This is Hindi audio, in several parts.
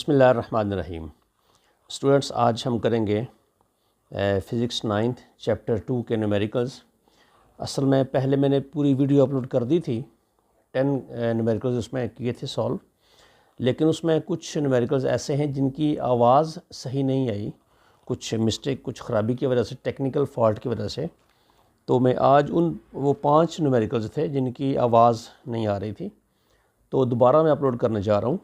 बिस्मिल्लाहिर्रहमानिर्रहीम। स्टूडेंट्स, आज हम करेंगे फ़िज़िक्स 9th चैप्टर 2 के न्यूमेरिकल्स। असल में पहले मैंने पूरी वीडियो अपलोड कर दी थी, 10 न्यूमेरिकल्स उसमें किए थे सॉल्व, लेकिन उसमें कुछ न्यूमेरिकल्स ऐसे हैं जिनकी आवाज़ सही नहीं आई, कुछ मिस्टेक, कुछ ख़राबी की वजह से, टेक्निकल फॉल्ट की वजह से। तो मैं आज वो 5 न्यूमेरिकल्स थे जिनकी आवाज़ नहीं आ रही थी, तो दोबारा मैं अपलोड करने जा रहा हूँ।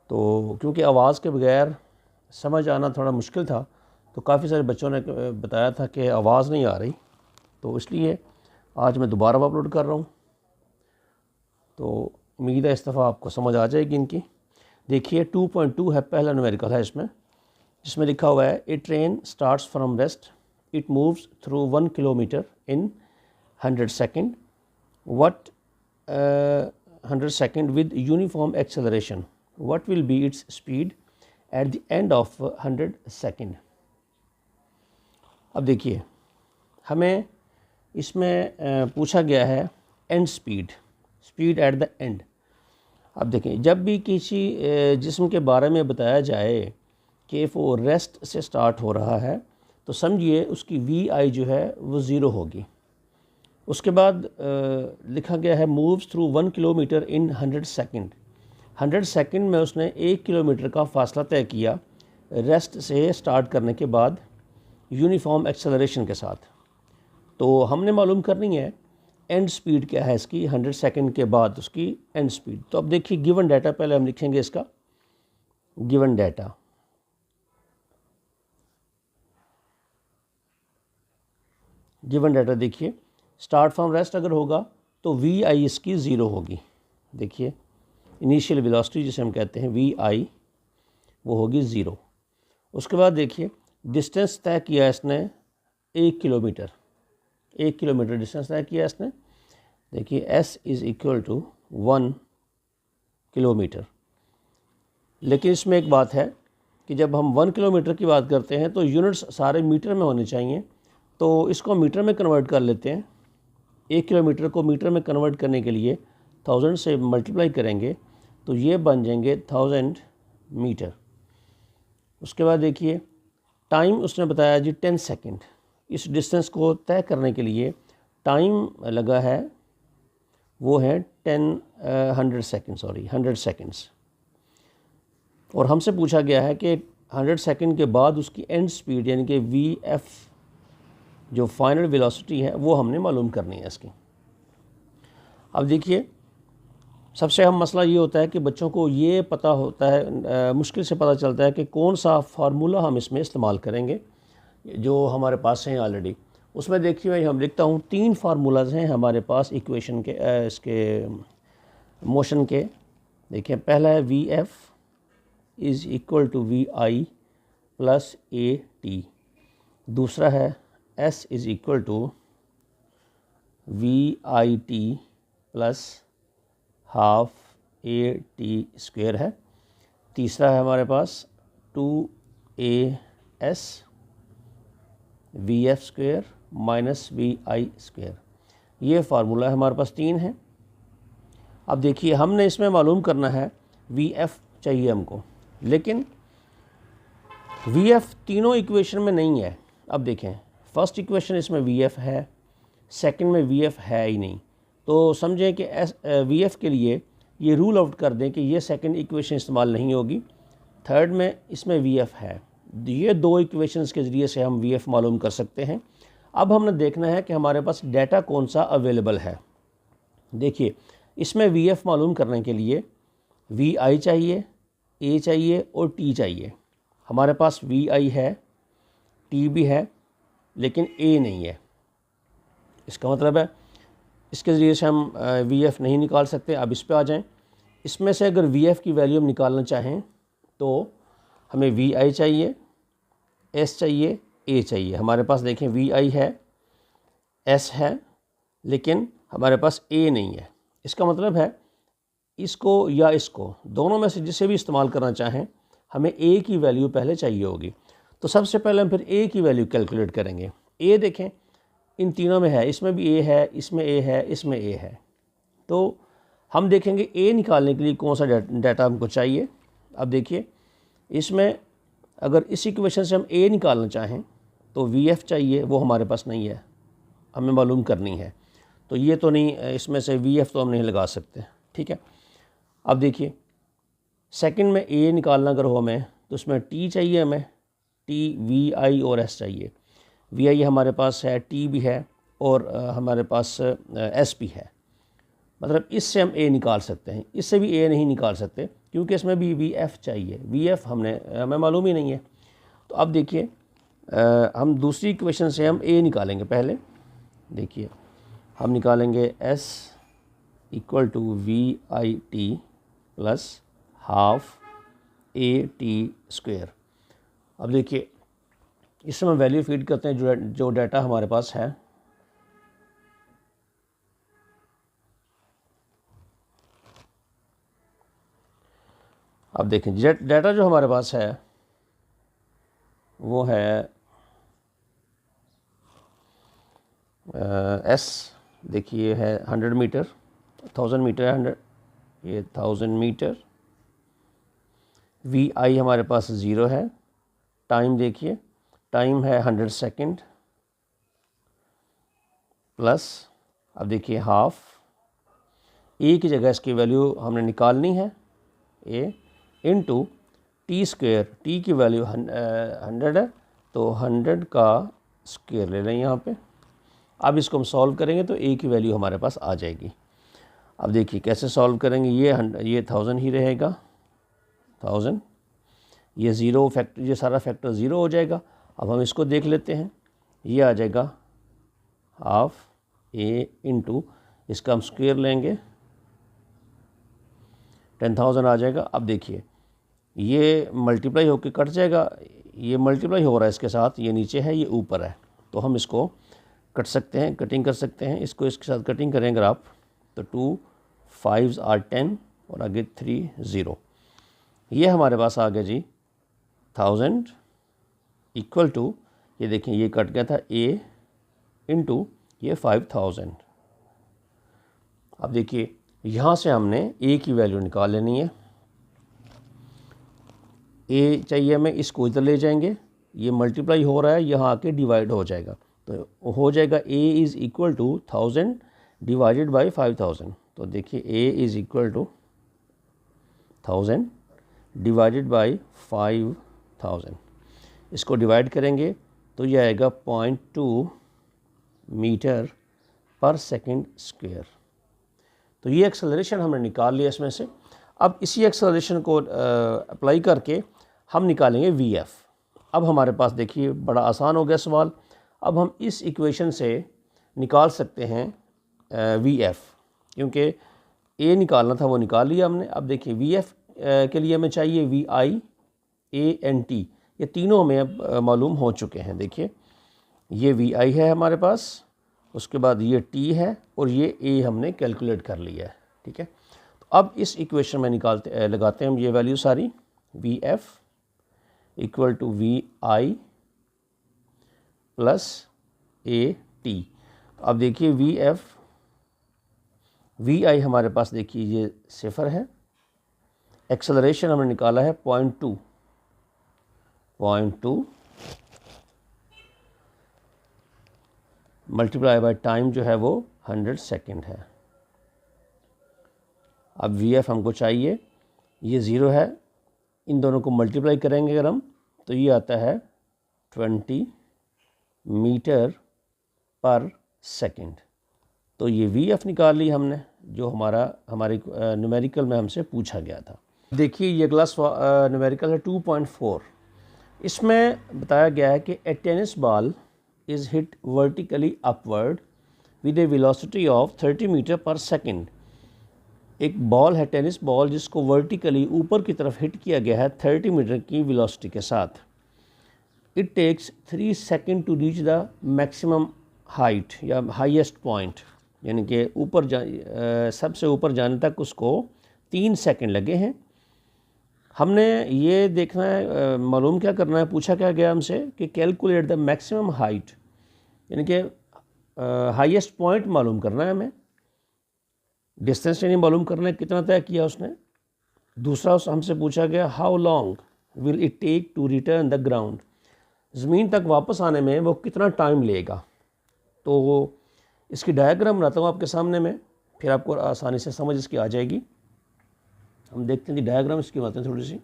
तो क्योंकि आवाज़ के बगैर समझ आना थोड़ा मुश्किल था, तो काफ़ी सारे बच्चों ने बताया था कि आवाज़ नहीं आ रही, तो इसलिए आज मैं दोबारा अपलोड कर रहा हूँ। तो उम्मीद है इस दफ़ा आपको समझ आ जाएगी इनकी। देखिए 2.2 है, पहला न्यूमेरिकल है इसमें, जिसमें लिखा हुआ है a train starts from rest, it moves through 1 kilometre in 100 second, what 100 second with uniform acceleration, what will be its speed at the end of 100 second. अब देखिए हमें इसमें पूछा गया है and speed at the end. अब देखें, जब भी किसी जिस्म के बारे में बताया जाए कि वो रेस्ट से स्टार्ट हो रहा है, तो समझिए उसकी VI जो है वो ज़ीरो होगी। उसके बाद लिखा गया है moves through 1 kilometre in 100 second. 100 second में उसने 1 किलोमीटर का फासला तय किया रेस्ट से स्टार्ट करने के बाद यूनिफॉर्म एक्सेलरेशन के साथ। तो हमने मालूम करनी है एंड स्पीड क्या है इसकी 100 सेकेंड के बाद उसकी एंड स्पीड। तो अब देखिए गिवन डाटा, पहले हम लिखेंगे इसका गिवन डाटा। देखिए स्टार्ट फ्रॉम रेस्ट अगर होगा तो VI इसकी ज़ीरो होगी। देखिए इनिशियल वेलोसिटी जिसे हम कहते हैं VI, वो होगी ज़ीरो। उसके बाद देखिए डिस्टेंस तय किया इसने 1 किलोमीटर, 1 किलोमीटर डिस्टेंस तय किया इसने। देखिए S is equal to 1 kilometre. लेकिन इसमें एक बात है कि जब हम 1 किलोमीटर की बात करते हैं तो यूनिट्स सारे मीटर में होने चाहिए, तो इसको मीटर में कन्वर्ट कर लेते हैं। 1 किलोमीटर को मीटर में कन्वर्ट करने के लिए 1000 से मल्टीप्लाई करेंगे तो ये बन जाएंगे 1000 मीटर। उसके बाद देखिए टाइम उसने बताया जी 10 सेकेंड। इस डिस्टेंस को तय करने के लिए टाइम लगा है, वो है 100 सेकेंड्स। और हमसे पूछा गया है कि 100 सेकेंड के बाद उसकी एंड स्पीड यानी कि VF जो फाइनल वेलोसिटी है वो हमने मालूम करनी है इसकी। अब देखिए सबसे अहम मसला ये होता है कि बच्चों को ये पता होता है, मुश्किल से पता चलता है कि कौन सा फार्मूला हम इसमें इस्तेमाल करेंगे जो हमारे पास हैं ऑलरेडी। उसमें देखिए भाई हम लिखता हूँ 3 फार्मूलाज हैं हमारे पास इक्वेशन के, इसके मोशन के। देखिए पहला है VF is equal to VI plus AT। दूसरा है S is equal to VIT plus half AT square है। तीसरा है हमारे पास 2AS VF square minus VI square. ये फार्मूला है हमारे पास 3 है। अब देखिए हमने इसमें मालूम करना है VF चाहिए हमको, लेकिन VF तीनों इक्वेशन में नहीं है। अब देखें फर्स्ट इक्वेशन इसमें VF है, सेकंड में VF है ही नहीं, तो समझें कि VF के लिए ये रूल आउट कर दें कि ये सेकंड इक्वेशन इस्तेमाल नहीं होगी। थर्ड में इसमें VF है, ये 2 इक्वेशंस के ज़रिए से हम VF मालूम कर सकते हैं। अब हमने देखना है कि हमारे पास डाटा कौन सा अवेलेबल है। देखिए इसमें VF मालूम करने के लिए VI चाहिए, A चाहिए और T चाहिए। हमारे पास VI है, T भी है, लेकिन A नहीं है। इसका मतलब है इसके ज़रिए से हम VF नहीं निकाल सकते। अब इस पे आ जाएं। इसमें से अगर VF की वैल्यू हम निकालना चाहें तो हमें VI चाहिए, S चाहिए, A चाहिए। हमारे पास देखें VI है, S है, लेकिन हमारे पास A नहीं है। इसका मतलब है इसको या इसको, दोनों में से जिसे भी इस्तेमाल करना चाहें, हमें A की वैल्यू पहले चाहिए होगी। तो सबसे पहले हम फिर A की वैल्यू कैलकुलेट करेंगे। A देखें इन तीनों में है, इसमें भी A है, इसमें A है, इसमें A है। तो हम देखेंगे A निकालने के लिए कौन सा डाटा हमको चाहिए। अब देखिए इसमें अगर इस इक्वेशन से हम ए निकालना चाहें तो वी एफ चाहिए, वो हमारे पास नहीं है, हमें मालूम करनी है। तो ये तो नहीं, इसमें से वी एफ तो हम नहीं लगा सकते, ठीक है। अब देखिए सेकंड में ए निकालना अगर हो हमें तो उसमें टी चाहिए, हमें टी, वी आई और एस चाहिए। वी आई हमारे पास है, टी भी है और हमारे पास एस भी है। मतलब इससे हम ए निकाल सकते हैं, इससे भी ए नहीं निकाल सकते क्योंकि इसमें भी वी एफ चाहिए। वी एफ हमें मालूम ही नहीं है। तो अब देखिए हम दूसरी इक्वेशन से हम ए निकालेंगे। पहले देखिए हम निकालेंगे S equal to we I T plus half A T square. अब देखिए इसमें हम वैल्यू फीड करते हैं जो डाटा हमारे पास है। अब देखें डाटा जो हमारे पास है वो है एस, देखिए है 100 मीटर, 1000 मीटर है 100, ये 1000 मीटर। वी आई हमारे पास 0 है। टाइम देखिए, टाइम है 100 सेकेंड प्लस, अब देखिए हाफ, ए की जगह इसकी वैल्यू हमने निकालनी है ए इंटू टी स्क्वायर। टी की वैल्यू 100 है तो 100 का स्क्वायर ले लें यहाँ पे। अब इसको हम सॉल्व करेंगे तो ए की वैल्यू हमारे पास आ जाएगी। अब देखिए कैसे सॉल्व करेंगे, ये 1000 ही रहेगा, 1000, ये ज़ीरो फैक्टर, ये सारा फैक्टर ज़ीरो हो जाएगा। अब हम इसको देख लेते हैं, ये आ जाएगा हाफ ए इंटू, इसका हम स्क्वायर लेंगे 10,000 आ जाएगा। अब देखिए ये मल्टीप्लाई होकर कट जाएगा, ये मल्टीप्लाई हो रहा है इसके साथ, ये नीचे है ये ऊपर है, तो हम इसको कट सकते हैं, कटिंग कर सकते हैं। इसको इसके साथ कटिंग करेंगे आप तो 2 5s are 10 और आगे 3 0। ये हमारे पास आ गया जी 1000 इक्वल टू, ये देखें ये कट गया था ए इंटू ये 5000। अब देखिए यहाँ से हमने ए की वैल्यू निकाल लेनी है। ए चाहिए हमें, इसको इधर ले जाएंगे, ये मल्टीप्लाई हो रहा है, यहाँ आके डिवाइड हो जाएगा, तो हो जाएगा A is equal to 1000 divided by 5000। तो देखिए A is equal to 1000 divided by 5000, इसको डिवाइड करेंगे तो ये आएगा 0.2 मीटर पर सेकंड स्क्वायर। तो ये एक्सेलरेशन हमने निकाल लिया इसमें से। अब इसी एक्सेलरेशन को अप्लाई करके हम निकालेंगे वी एफ। अब हमारे पास देखिए बड़ा आसान हो गया सवाल। अब हम इस इक्वेशन से निकाल सकते हैं वी एफ, क्योंकि ए निकालना था वो निकाल लिया हमने। अब देखिए वी एफ के लिए हमें चाहिए V I, A and T, ये तीनों हमें अब मालूम हो चुके हैं। देखिए ये वी आई है हमारे पास, उसके बाद ये टी है और ये ए हमने कैलकुलेट कर लिया है, ठीक है। तो अब इस इक्वेशन में लगाते हैं हम ये वैल्यू सारी, V F equal to we I plus A T. अब देखिए वी आई हमारे पास देखिए ये 0 है, एक्सेलरेशन हमने निकाला है 0.2 मल्टीप्लाई बाय टाइम जो है वो 100 सेकेंड है। अब वी एफ हमको चाहिए, ये 0 है, इन दोनों को मल्टीप्लाई करेंगे अगर हम तो ये आता है 20 मीटर पर सेकेंड। तो ये वी एफ निकाल ली हमने, जो हमारे न्यूमेरिकल में हमसे पूछा गया था। देखिए ये अगला न्यूमेरिकल है 2.4। इसमें बताया गया है कि a tennis ball is hit vertically upward with a velocity of 30 metre per second. एक बॉल है टेनिस बॉल जिसको वर्टिकली ऊपर की तरफ हिट किया गया है 30 मीटर की वेलोसिटी के साथ। It takes 3 second to reach the maximum height या हाईएस्ट पॉइंट, यानी कि ऊपर सबसे ऊपर जाने तक उसको 3 सेकेंड लगे हैं। हमने ये देखना है, मालूम क्या करना है, पूछा क्या गया हमसे कि कैलकुलेट द मैक्सिमम हाइट, यानी कि हाईएस्ट पॉइंट मालूम करना है हमें। डिस्टेंस नहीं मालूम करना है कितना तय किया उसने। दूसरा हमसे पूछा गया how long will it take to return the ground, ज़मीन तक वापस आने में वो कितना टाइम लेगा। तो वो इसकी डायग्राम बनाता हूँ आपके सामने में, फिर आपको आसानी से समझ इसकी आ जाएगी। हम देखते हैं कि डायग्राम इसकी बनाते हैं थोड़ी सी,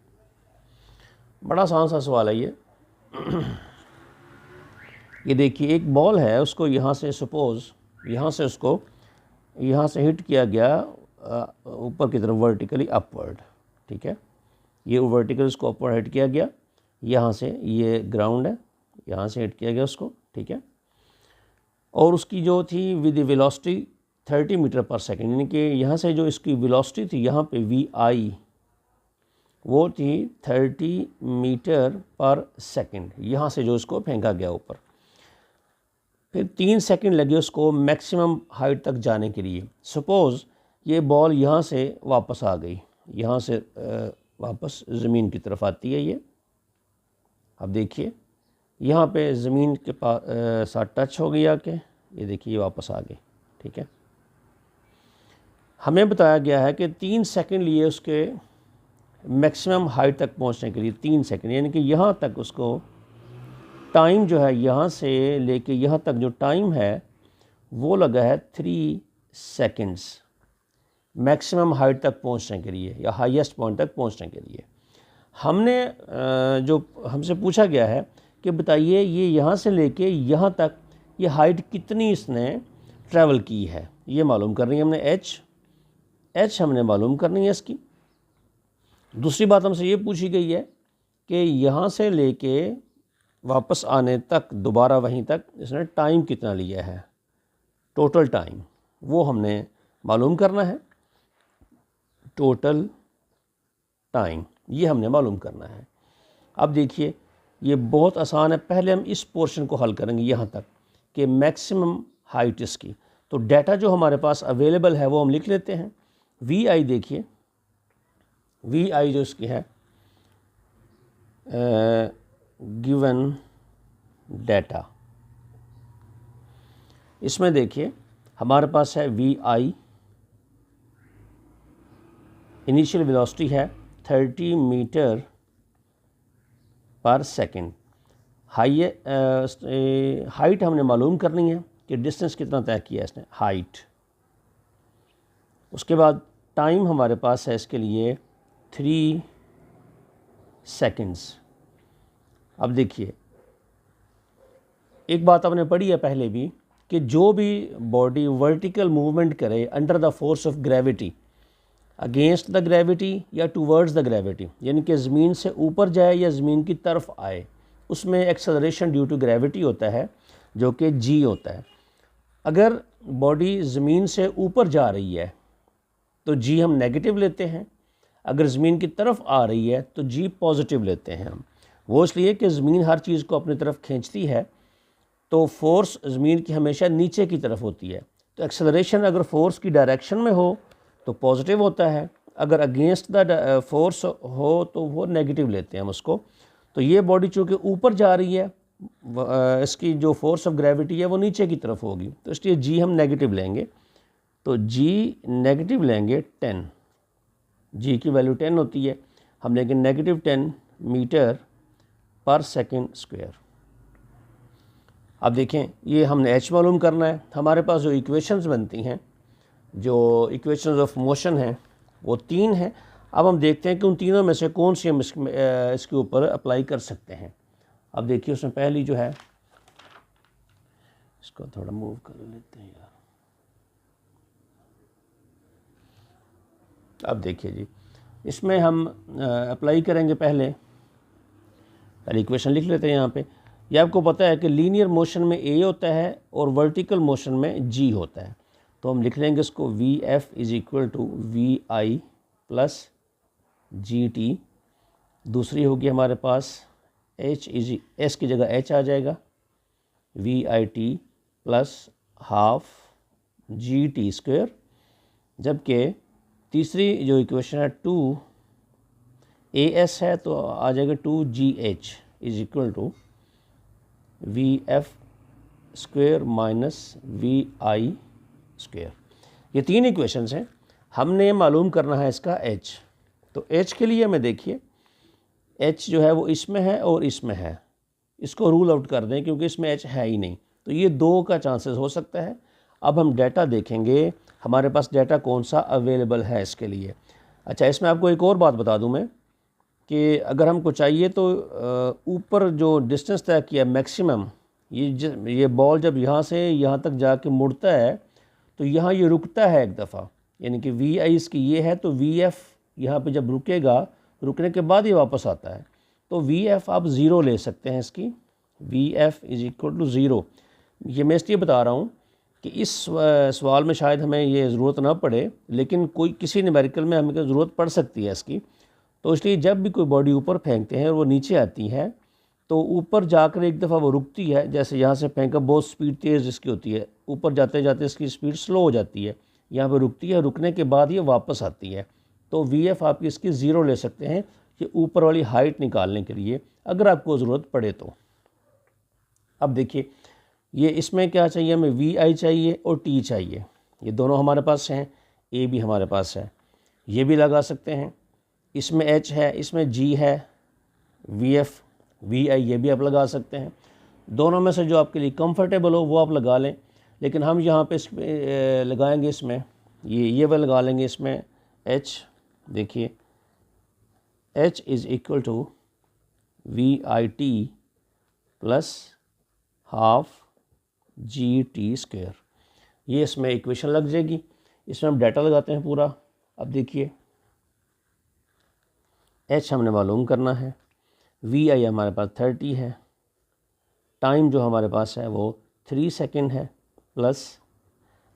बड़ा आसान सा सवाल है ये। ये देखिए एक बॉल है, उसको यहाँ से सपोज़ यहाँ से उसको यहाँ से हिट किया गया ऊपर की तरफ वर्टिकली अपवर्ड, ठीक है, ये वर्टिकल उसको अपवर्ड हिट किया गया, यहाँ से ये ग्राउंड है, यहाँ से हिट किया गया उसको, ठीक है, और उसकी जो थी with velocity 30 metre per second, यानी कि यहाँ से जो इसकी वेलोसिटी थी यहाँ पे VI वो थी 30 मीटर पर सेकेंड, यहाँ से जो इसको फेंका गया ऊपर। फिर 3 सेकंड लगे उसको मैक्सिमम हाइट तक जाने के लिए। सपोज़ ये बॉल यहाँ से वापस आ गई, यहाँ से वापस ज़मीन की तरफ आती है ये। अब देखिए यहाँ पे ज़मीन के पास साथ टच हो गई आके, ये देखिए ये वापस आ गई, ठीक है। हमें बताया गया है कि 3 सेकंड लिए उसके मैक्सिमम हाइट तक पहुँचने के लिए, 3 सेकंड, यानी कि यहाँ तक उसको टाइम जो है यहाँ से लेके यहाँ तक जो टाइम है वो लगा है 3 सेकंड्स मैक्सिमम हाइट तक पहुँचने के लिए या हाईएस्ट पॉइंट तक पहुँचने के लिए। हमने जो हमसे पूछा गया है कि बताइए ये यहाँ से लेके यहाँ तक ये हाइट कितनी इसने ट्रैवल की है, ये मालूम करनी है हमने। एच हमने मालूम करनी है इसकी। दूसरी बात हमसे ये पूछी गई है कि यहाँ से लेके वापस आने तक दोबारा वहीं तक इसने टाइम कितना लिया है, टोटल टाइम, वो हमने मालूम करना है। टोटल टाइम ये हमने मालूम करना है। अब देखिए ये बहुत आसान है, पहले हम इस पोर्शन को हल करेंगे यहाँ तक कि मैक्सिमम हाइट इसकी। तो डाटा जो हमारे पास अवेलेबल है वो हम लिख लेते हैं। VI देखिए, VI जो इसकी है गिवन डाटा, इसमें देखिए हमारे पास है VI, इनिशियल वेलोसिटी है 30 मीटर पर सेकेंड। हाइट हमने मालूम करनी है कि डिस्टेंस कितना तय किया है इसने, हाइट। उसके बाद टाइम हमारे पास है इसके लिए 3 सेकंड्स। अब देखिए एक बात आपने पढ़ी है पहले भी कि जो भी बॉडी वर्टिकल मूवमेंट करे under the force of gravity, against the gravity या टूवर्ड्स द ग्रेविटी, यानी कि ज़मीन से ऊपर जाए या ज़मीन की तरफ आए, उसमें एक्सेलरेशन ड्यू टू ग्रेविटी होता है जो कि G होता है। अगर बॉडी ज़मीन से ऊपर जा रही है तो G हम नेगेटिव लेते हैं, अगर ज़मीन की तरफ आ रही है तो G पॉजिटिव लेते हैं हम। वो इसलिए कि ज़मीन हर चीज़ को अपनी तरफ खींचती है, तो फोर्स ज़मीन की हमेशा नीचे की तरफ होती है। तो एक्सेलरेशन अगर फोर्स की डायरेक्शन में हो तो पॉजिटिव होता है, अगर अगेंस्ट द फोर्स हो तो वो नेगेटिव लेते हैं हम उसको। तो ये बॉडी चूँकि ऊपर जा रही है, इसकी जो फोर्स ऑफ ग्रेविटी है वो नीचे की तरफ होगी, तो इसलिए G हम नेगेटिव लेंगे। तो G नेगेटिव लेंगे 10, G की वैल्यू 10 होती है, हम लेंगे negative 10 metre per second square. अब देखें ये हमने H मालूम करना है। हमारे पास जो इक्वेशंस बनती हैं, जो इक्वेशंस ऑफ मोशन हैं, वो 3 हैं। अब हम देखते हैं कि उन तीनों में से कौन सी हम इसके ऊपर अप्लाई कर सकते हैं। अब देखिए उसमें पहली जो है, इसको थोड़ा मूव कर लेते हैं यार। अब देखिए जी, इसमें हम अप्लाई करेंगे, पहले इक्वेशन लिख लेते हैं यहाँ पे। ये आपको पता है कि लीनियर मोशन में A होता है और वर्टिकल मोशन में G होता है। तो हम लिख लेंगे इसको VF is equal to VI plus GT। दूसरी होगी हमारे पास H इज S की जगह H आ जाएगा, VIT plus half GT square. जबकि तीसरी जो इक्वेशन है 2AS है तो आ जाएगा 2GH is equal to VF square minus VI square. ये 3 इक्वेशंस हैं, हमने मालूम करना है इसका H। तो H के लिए हमें देखिए एच जो है वो इसमें है और इसमें है, इसको रूल आउट कर दें क्योंकि इसमें एच है ही नहीं, तो ये 2 का चांसेस हो सकता है। अब हम डाटा देखेंगे, हमारे पास डाटा कौन सा अवेलेबल है इसके लिए। अच्छा, इसमें आपको एक और बात बता दूं मैं कि अगर हमको चाहिए तो ऊपर जो डिस्टेंस तय किया मैक्सिमम, ये बॉल जब यहाँ से यहाँ तक जाके मुड़ता है तो यहाँ ये रुकता है एक दफ़ा, यानी कि वी आई इसकी ये है, तो वी एफ़ यहाँ पर जब रुकेगा, रुकने के बाद ये वापस आता है, तो वी एफ़ आप ज़ीरो ले सकते हैं इसकी, V F is equal to zero. ये मैं इसलिए बता रहा हूँ कि इस सवाल में शायद हमें ये ज़रूरत ना पड़े, लेकिन कोई किसी न्यूमेरिकल में हमें ज़रूरत पड़ सकती है इसकी। तो इसलिए जब भी कोई बॉडी ऊपर फेंकते हैं और वो नीचे आती है तो ऊपर जाकर एक दफ़ा वो रुकती है, जैसे यहाँ से फेंका, बहुत स्पीड तेज़ इसकी होती है, ऊपर जाते जाते इसकी स्पीड स्लो हो जाती है, यहाँ पे रुकती है, रुकने के बाद ये वापस आती है। तो वी एफ़ आप इसकी ज़ीरो ले सकते हैं कि ऊपर वाली हाइट निकालने के लिए, अगर आपको ज़रूरत पड़े तो। अब देखिए, ये इसमें क्या चाहिए हमें, वी आई चाहिए और टी चाहिए, ये दोनों हमारे पास हैं, ए भी हमारे पास है, ये भी लगा सकते हैं। इसमें एच है, इसमें जी है, वी एफ़ वी आई ये भी आप लगा सकते हैं। दोनों में से जो आपके लिए कंफर्टेबल हो वो आप लगा लें, लेकिन हम यहाँ पे लगाएंगे इसमें ये वाला लगा लेंगे इसमें एच। देखिए, H is equal to we I T plus half G T square, ये इसमें इक्वेशन लग जाएगी। इसमें हम डाटा लगाते हैं पूरा। अब देखिए, एच हमने मालूम करना है, वी आई हमारे पास 30 है, टाइम जो हमारे पास है वो 3 सेकंड है, प्लस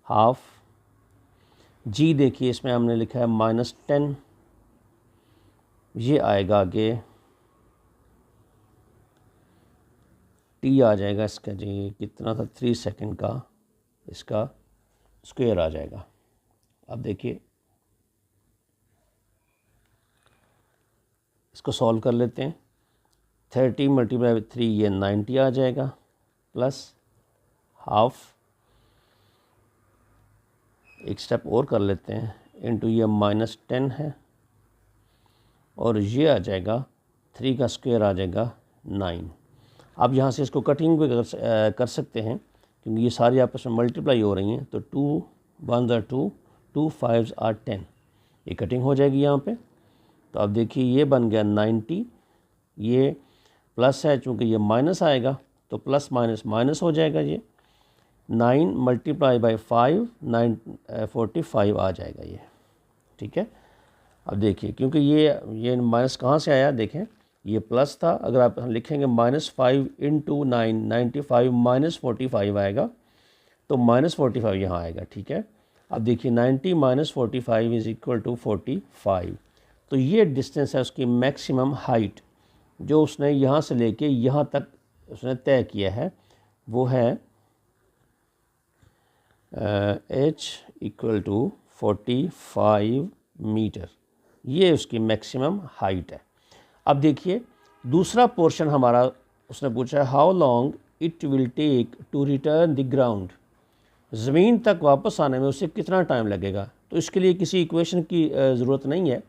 हाफ जी, देखिए इसमें हमने लिखा है -10, ये आएगा आगे, टी आ जाएगा इसका जी कितना था, 3 सेकंड का, इसका स्क्वायर आ जाएगा। अब देखिए, इसको सॉल्व कर लेते हैं। 30 मल्टीप्लाई विथ 3 ये 90 आ जाएगा, प्लस हाफ, एक स्टेप और कर लेते हैं, इनटू ये -10 है, और ये आ जाएगा 3 का स्क्वायर आ जाएगा 9। अब यहाँ से इसको कटिंग भी कर सकते हैं क्योंकि ये सारी आपस में मल्टीप्लाई हो रही हैं, तो 2 1 are 2, 2 5 are 10, ये कटिंग हो जाएगी यहाँ पे। तो अब देखिए, ये बन गया 90, ये प्लस है, चूँकि ये माइनस आएगा तो प्लस माइनस माइनस हो जाएगा, ये 9 मल्टीप्लाई बाई 5 45 आ जाएगा ये, ठीक है। अब देखिए, क्योंकि ये माइनस कहाँ से आया, देखें ये प्लस था, अगर आप लिखेंगे -5 इंटू 9 95 -45 आएगा, तो -45 यहाँ आएगा, ठीक है। अब देखिए, 90 - 45 इज़ इक्वल टू 45, तो ये डिस्टेंस है उसकी मैक्सिमम हाइट जो उसने यहाँ से लेके यहाँ तक उसने तय किया है, वो है h इक्वल टू 45 मीटर, ये उसकी मैक्सिमम हाइट है। अब देखिए, दूसरा पोर्शन हमारा उसने पूछा है, how long it will take to return the ground, ज़मीन तक वापस आने में उसे कितना टाइम लगेगा। तो इसके लिए किसी इक्वेशन की ज़रूरत नहीं है,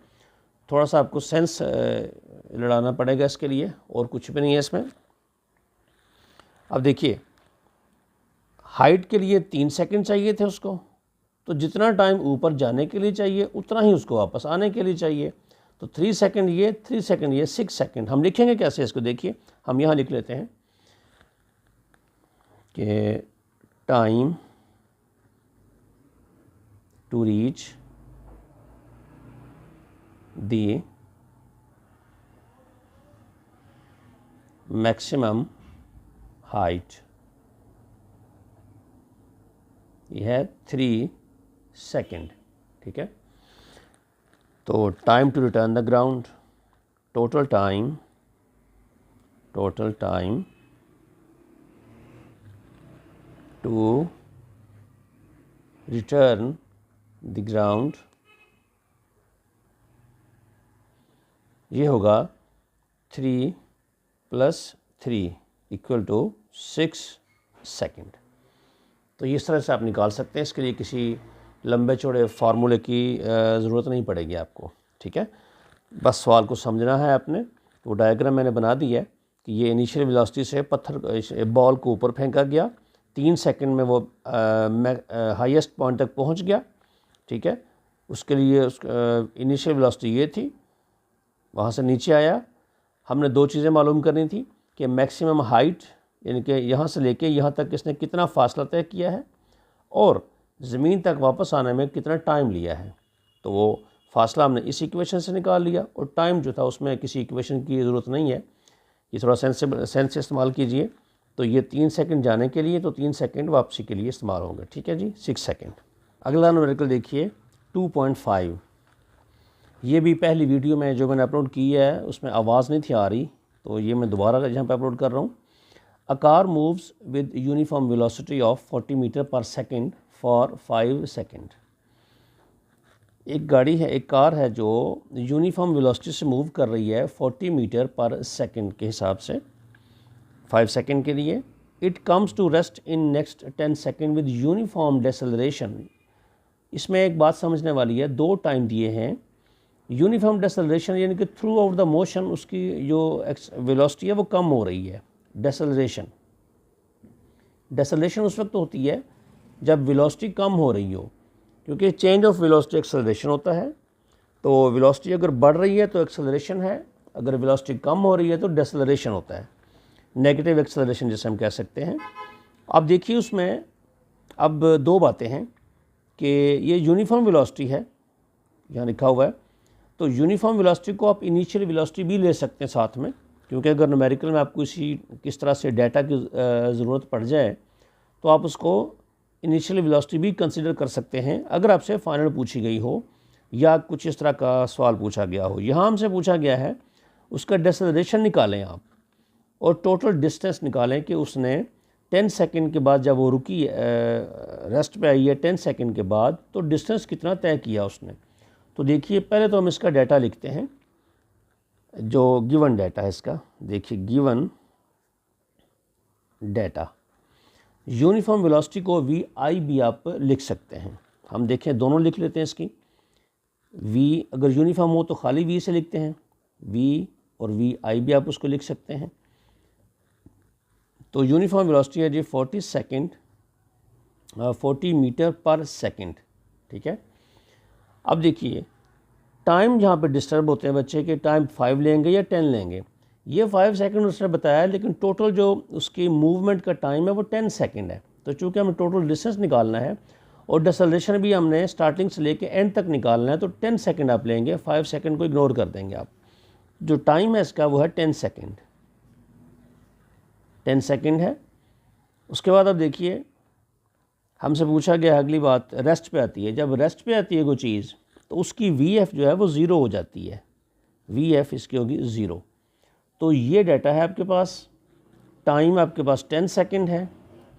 थोड़ा सा आपको सेंस लड़ाना पड़ेगा इसके लिए, और कुछ भी नहीं है इसमें। अब देखिए, हाइट के लिए 3 सेकंड चाहिए थे उसको, तो जितना टाइम ऊपर जाने के लिए चाहिए उतना ही उसको वापस आने के लिए चाहिए, तो 3 सेकंड ये, 3 सेकंड ये, 6 सेकंड। हम लिखेंगे कैसे इसको, देखिए हम यहाँ लिख लेते हैं कि time to reach the maximum height, यह है 3 सेकंड, ठीक है। तो time to return the ground, total time to return the ground, ये होगा 3 + 3 इक्वल टू 6 सेकंड। तो इस तरह से आप निकाल सकते हैं, इसके लिए किसी लंबे चौड़े फार्मूले की ज़रूरत नहीं पड़ेगी आपको, ठीक है। बस सवाल को समझना है आपने, तो डायग्राम मैंने बना दिया है कि ये इनिशियल वेलोसिटी से पत्थर बॉल को ऊपर फेंका गया, 3 सेकंड में वो हाईएस्ट पॉइंट तक पहुंच गया, ठीक है। उसके लिए इनिशियल वेलोसिटी ये थी, वहाँ से नीचे आया। हमने 2 चीज़ें मालूम करनी थी कि मैक्सिमम हाइट यानी कि यहाँ से लेके यहाँ तक इसने कितना फासला तय किया है और ज़मीन तक वापस आने में कितना टाइम लिया है। तो वो फासला हमने इस इक्वेशन से निकाल लिया और टाइम जो था उसमें किसी इक्वेशन की ज़रूरत नहीं है, ये थोड़ा सेंस इस्तेमाल कीजिए। तो ये 3 सेकंड जाने के लिए, तो 3 सेकंड वापसी के लिए इस्तेमाल होंगे, ठीक है जी, 6 सेकंड। अगला न्यूमेरिकल देखिए 2.5। ये भी पहली वीडियो में जो मैंने अपलोड की है उसमें आवाज़ नहीं थी आ रही, तो ये मैं दोबारा यहाँ पे अपलोड कर रहा हूँ। A car moves with uniform velocity of 40 metre per second for 5 second. एक गाड़ी है, एक कार है जो यूनिफॉर्म वेलोसिटी से मूव कर रही है 40 मीटर पर सेकंड के हिसाब से 5 सेकंड के लिए। It comes to rest in next 10 second with uniform deceleration. इसमें एक बात समझने वाली है, 2 टाइम दिए हैं। यूनिफॉर्म डेसेलरेशन यानी कि थ्रू आउट द मोशन उसकी जो वेलोसिटी है वो कम हो रही है। डेसेलरेशन उस वक्त होती है जब वेलोसिटी कम हो रही हो, क्योंकि चेंज ऑफ वेलोसिटी एक्सेलरेशन होता है। तो वेलोसिटी अगर बढ़ रही है तो एक्सेलरेशन है, अगर वेलोसिटी कम हो रही है तो डेसेलरेशन होता है, नेगेटिव एक्सेलरेशन जिसे हम कह सकते हैं। अब देखिए उसमें अब 2 बातें हैं कि ये यूनिफॉर्म वेलोसिटी है, यहाँ लिखा हुआ है, तो यूनिफॉर्म वेलोसिटी को आप इनिशियल वेलोसिटी भी ले सकते हैं साथ में, क्योंकि अगर न्यूमेरिकल में आपको किस तरह से डाटा की ज़रूरत पड़ जाए तो आप उसको इनिशियल वेलोसिटी भी कंसिडर कर सकते हैं अगर आपसे फाइनल पूछी गई हो या कुछ इस तरह का सवाल पूछा गया हो। यहाँ हमसे पूछा गया है उसका डेसेलरेशन निकालें आप और टोटल डिस्टेंस निकालें कि उसने 10 सेकंड के बाद जब वो रुकी रेस्ट पे आई है 10 सेकंड के बाद, तो डिस्टेंस कितना तय किया उसने। तो देखिए पहले तो हम इसका डाटा लिखते हैं, जो गिवन डाटा है इसका। देखिए गिवन डाटा, यूनिफॉर्म वेलोसिटी को वी आई भी आप लिख सकते हैं। हम देखें दोनों लिख लेते हैं इसकी। वी अगर यूनिफॉर्म हो तो खाली वी से लिखते हैं, वी और वी आई भी आप उसको लिख सकते हैं। तो यूनिफॉर्म वेलोसिटी है जी 40 मीटर पर सेकंड, ठीक है। अब देखिए टाइम जहाँ पे डिस्टर्ब होते हैं बच्चे के, टाइम 5 लेंगे या 10 लेंगे। ये 5 सेकंड उसने बताया, लेकिन टोटल जो उसकी मूवमेंट का टाइम है वो 10 सेकंड है। तो चूँकि हमें टोटल डिस्टेंस निकालना है और डेसेलरेशन भी हमने स्टार्टिंग से लेके एंड तक निकालना है, तो 10 सेकंड आप लेंगे, 5 सेकंड को इग्नोर कर देंगे आप। जो टाइम है इसका वो है 10 सेकंड, 10 सेकंड है। उसके बाद अब देखिए हमसे पूछा गया अगली बात रेस्ट पे आती है। जब रेस्ट पे आती है कोई चीज़ तो उसकी वी एफ जो है वो ज़ीरो हो जाती है, वी एफ इसकी होगी ज़ीरो। तो ये डाटा है आपके पास, टाइम आपके पास 10 सेकंड है,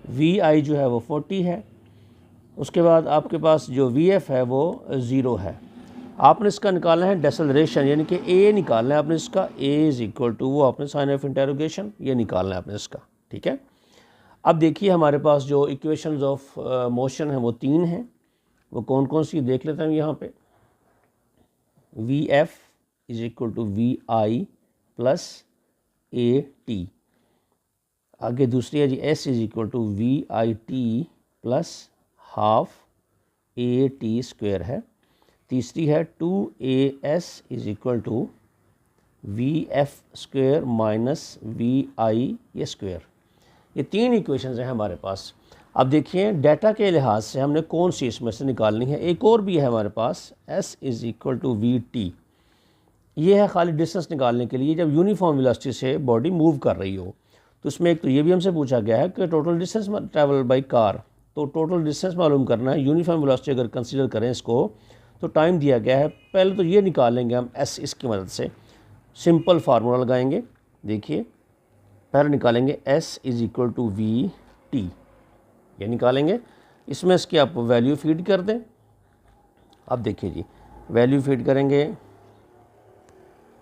वी आई जो है वो 40 है। उसके बाद आपके पास जो वी एफ है वो ज़ीरो है। आपने इसका निकालना है डेसेलरेशन, यानी कि ए निकालना है आपने इसका, ए इज़ इक्वल टू वो आपने साइन ऑफ इंटरोगेशन ये निकालना है आपने इसका, ठीक है। अब देखिए हमारे पास जो इक्वेशंस ऑफ मोशन है वो 3 हैं, वो कौन कौन सी देख लेते हैं यहाँ पे। V f is equal to we I plus A t. आगे दूसरी है जी s is equal to we I T plus half A T square है। तीसरी है 2as is equal to v f square minus v i ये स्क्वायर। ये 3 इक्वेशंस हैं हमारे पास। अब देखिए डाटा के लिहाज से हमने कौन सी इसमें से निकालनी है। एक और भी है हमारे पास, s is equal to V T. ये है खाली डिस्टेंस निकालने के लिए जब यूनिफॉर्म वेलोसिटी से बॉडी मूव कर रही हो। तो इसमें एक तो ये भी हमसे पूछा गया है कि total distance travel by car, तो टोटल डिस्टेंस मालूम करना है। यूनिफॉर्म वेलोसिटी अगर कंसिडर करें इसको तो टाइम दिया गया है। पहले तो ये निकाल लेंगे हम s इसकी मदद से, सिंपल फार्मूला लगाएंगे। देखिए पहले निकालेंगे s is equal to V T, ये निकालेंगे। इसमें इसकी आप वैल्यू फीड कर दें। अब देखिए जी वैल्यू फीड करेंगे।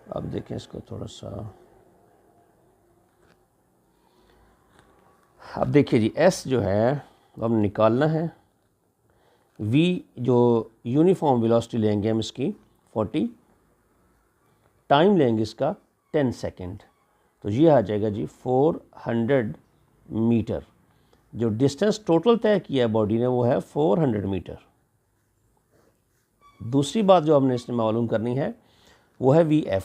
अब देखें इसको थोड़ा सा, अब देखिए जी s जो है हम निकालना है। v जो यूनिफॉर्म वेलोसिटी लेंगे हम इसकी 40, टाइम लेंगे इसका 10 सेकेंड। तो ये आ जाएगा जी 400 मीटर। जो डिस्टेंस टोटल तय किया है बॉडी ने वो है 400 मीटर। दूसरी बात जो हमने इसमें मालूम करनी है वो है VF।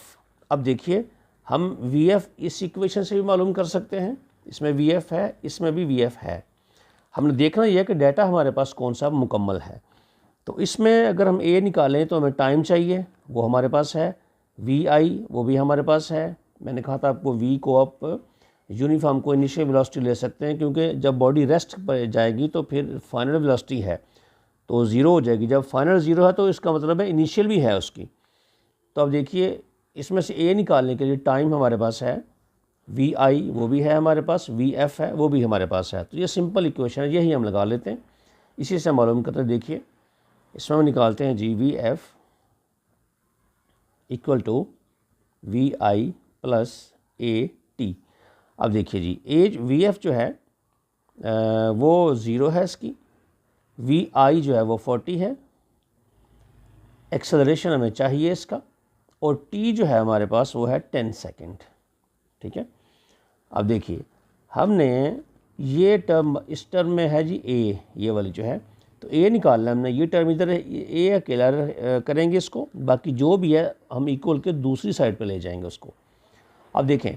अब देखिए हम VF इस इक्वेशन से भी मालूम कर सकते हैं, इसमें VF है, इसमें भी VF है। हमने देखना यह है कि डाटा हमारे पास कौन सा मुकम्मल है। तो इसमें अगर हम A निकालें तो हमें टाइम चाहिए, वो हमारे पास है, VI वो भी हमारे पास है। मैंने कहा था आपको V को आप यूनिफॉर्म को इनिशियल वेलोसिटी ले सकते हैं, क्योंकि जब बॉडी रेस्ट पर जाएगी तो फिर फाइनल वेलोसिटी है तो ज़ीरो हो जाएगी। जब फाइनल ज़ीरो है तो इसका मतलब है इनिशियल भी है उसकी। तो अब देखिए इसमें से A निकालने के लिए टाइम हमारे पास है, VI वो भी है हमारे पास, VF है वो भी हमारे पास है। तो ये सिंपल इक्वेशन है, यही हम लगा लेते हैं, इसी से मालूम करते हैं। देखिए इसमें हम निकालते हैं जी VF equal to VI plus AT। अब देखिए जी एज VF जो है वो 0 है इसकी, VI जो है वो 40 है, एक्सेलरेशन हमें चाहिए इसका, और T जो है हमारे पास वो है 10 सेकेंड। ठीक है, अब देखिए हमने ये टर्म, इस टर्म में है जी A, ये वाली जो है, तो A निकालना हमने, ये टर्म इधर A अकेला करेंगे इसको, बाकी जो भी है हम इक्वल के दूसरी साइड पे ले जाएंगे उसको। अब देखें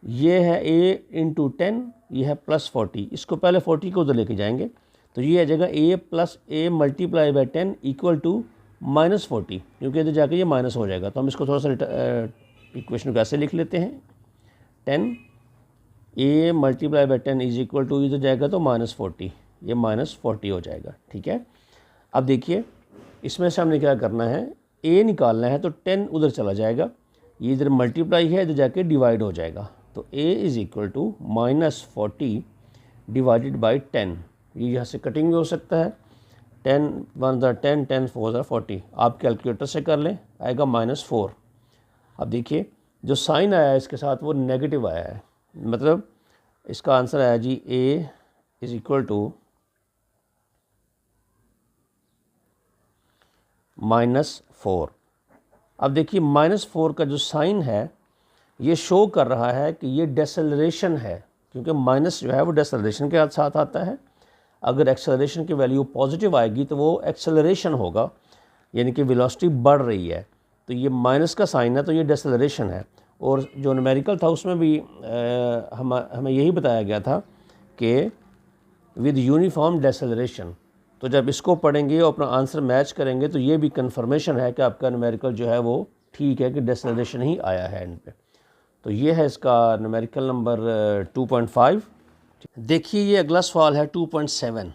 ये है A इंटू 10, ये है प्लस 40, इसको पहले 40 को उधर लेके जाएंगे तो ये आ जाएगा A plus A multiply by 10 equal to minus 40, क्योंकि इधर जाके ये माइनस हो जाएगा। तो हम इसको थोड़ा सा इक्वेशन को ऐसे लिख लेते हैं, 10 A multiply by 10 is equal to, इधर जाएगा तो माइनस 40, ये माइनस 40 हो जाएगा। ठीक है, अब देखिए इसमें से हमने क्या करना है, A निकालना है तो 10 उधर चला जाएगा, ये इधर मल्टीप्लाई है, इधर जाके डिवाइड हो जाएगा। तो A is equal to minus 40 divided by 10, ये यहाँ से कटिंग भी हो सकता है, 10 1 10 10 4 40, आप कैलकुलेटर से कर लें, आएगा -4। अब देखिए जो साइन आया है इसके साथ वो नेगेटिव आया है, मतलब इसका आंसर आया जी A इज इक्वल टू -4। अब देखिए -4 का जो साइन है ये शो कर रहा है कि ये डेसेलरेशन है, क्योंकि माइनस जो है वो डेसेलरेशन के साथ आता है। अगर एक्सेलरेशन की वैल्यू पॉजिटिव आएगी तो वो एक्सेलरेशन होगा, यानी कि वेलोसिटी बढ़ रही है। तो ये माइनस का साइन है तो ये डेसेलरेशन है। और जो न्यूमेरिकल था उसमें भी हमें यही बताया गया था कि विद यूनिफॉर्म डेसेलरेशन। तो जब इसको पढ़ेंगे और अपना आंसर मैच करेंगे तो ये भी कंफर्मेशन है कि आपका न्यूमेरिकल जो है वो ठीक है कि डेसेलरेशन ही आया है एंड पे। तो ये है इसका न्यूमेरिकल नंबर 2.5। देखिए ये अगला सवाल है 2.7।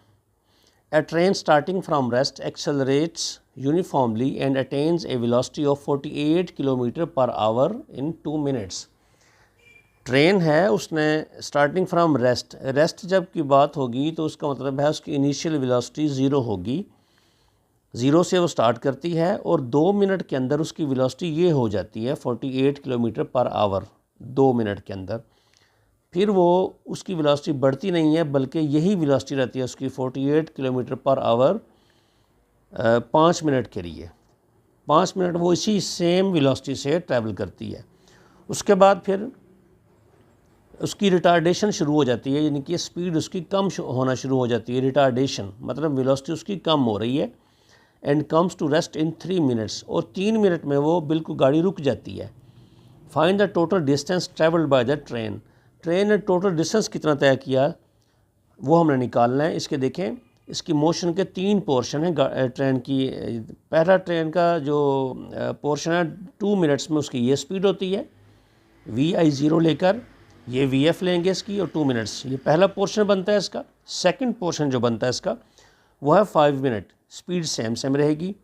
A train starting from rest accelerates uniformly and attains a velocity of 48 kilometre per hour in 2 minutes. Train है, उसने स्टार्टिंग फ्रॉम रेस्ट, रेस्ट जब की बात होगी तो उसका मतलब है उसकी इनिशियल वेलोसिटी 0 होगी, 0 से वो स्टार्ट करती है और 2 मिनट के अंदर उसकी वेलोसिटी ये हो जाती है 48 किलोमीटर पर आवर 2 मिनट के अंदर। फिर वो उसकी वेलोसिटी बढ़ती नहीं है बल्कि यही वेलोसिटी रहती है उसकी 48 किलोमीटर पर आवर 5 मिनट के लिए। 5 मिनट वो इसी सेम वेलोसिटी से ट्रैवल करती है। उसके बाद फिर उसकी रिटार्डेशन शुरू हो जाती है, यानी कि स्पीड उसकी कम होना शुरू हो जाती है। रिटार्डेशन मतलब वेलोसिटी उसकी कम हो रही है। And comes to rest in 3 minutes, और 3 मिनट में वो बिल्कुल गाड़ी रुक जाती है। Find the total distance travelled by the train. Train ने टोटल डिस्टेंस कितना तय किया वो हमने निकालना है। इसके देखें, इसकी मोशन के 3 पोर्शन हैं ट्रेन की। पहला ट्रेन का जो पोर्शन है 2 मिनट्स में उसकी ये स्पीड होती है, VI 0 लेकर ये VF लेंगे इसकी, और 2 मिनट्स ये पहला पोर्शन बनता है इसका। सेकंड पोर्शन जो बनता है इसका वो है 5 मिनट, स्पीड सेम रहेगी,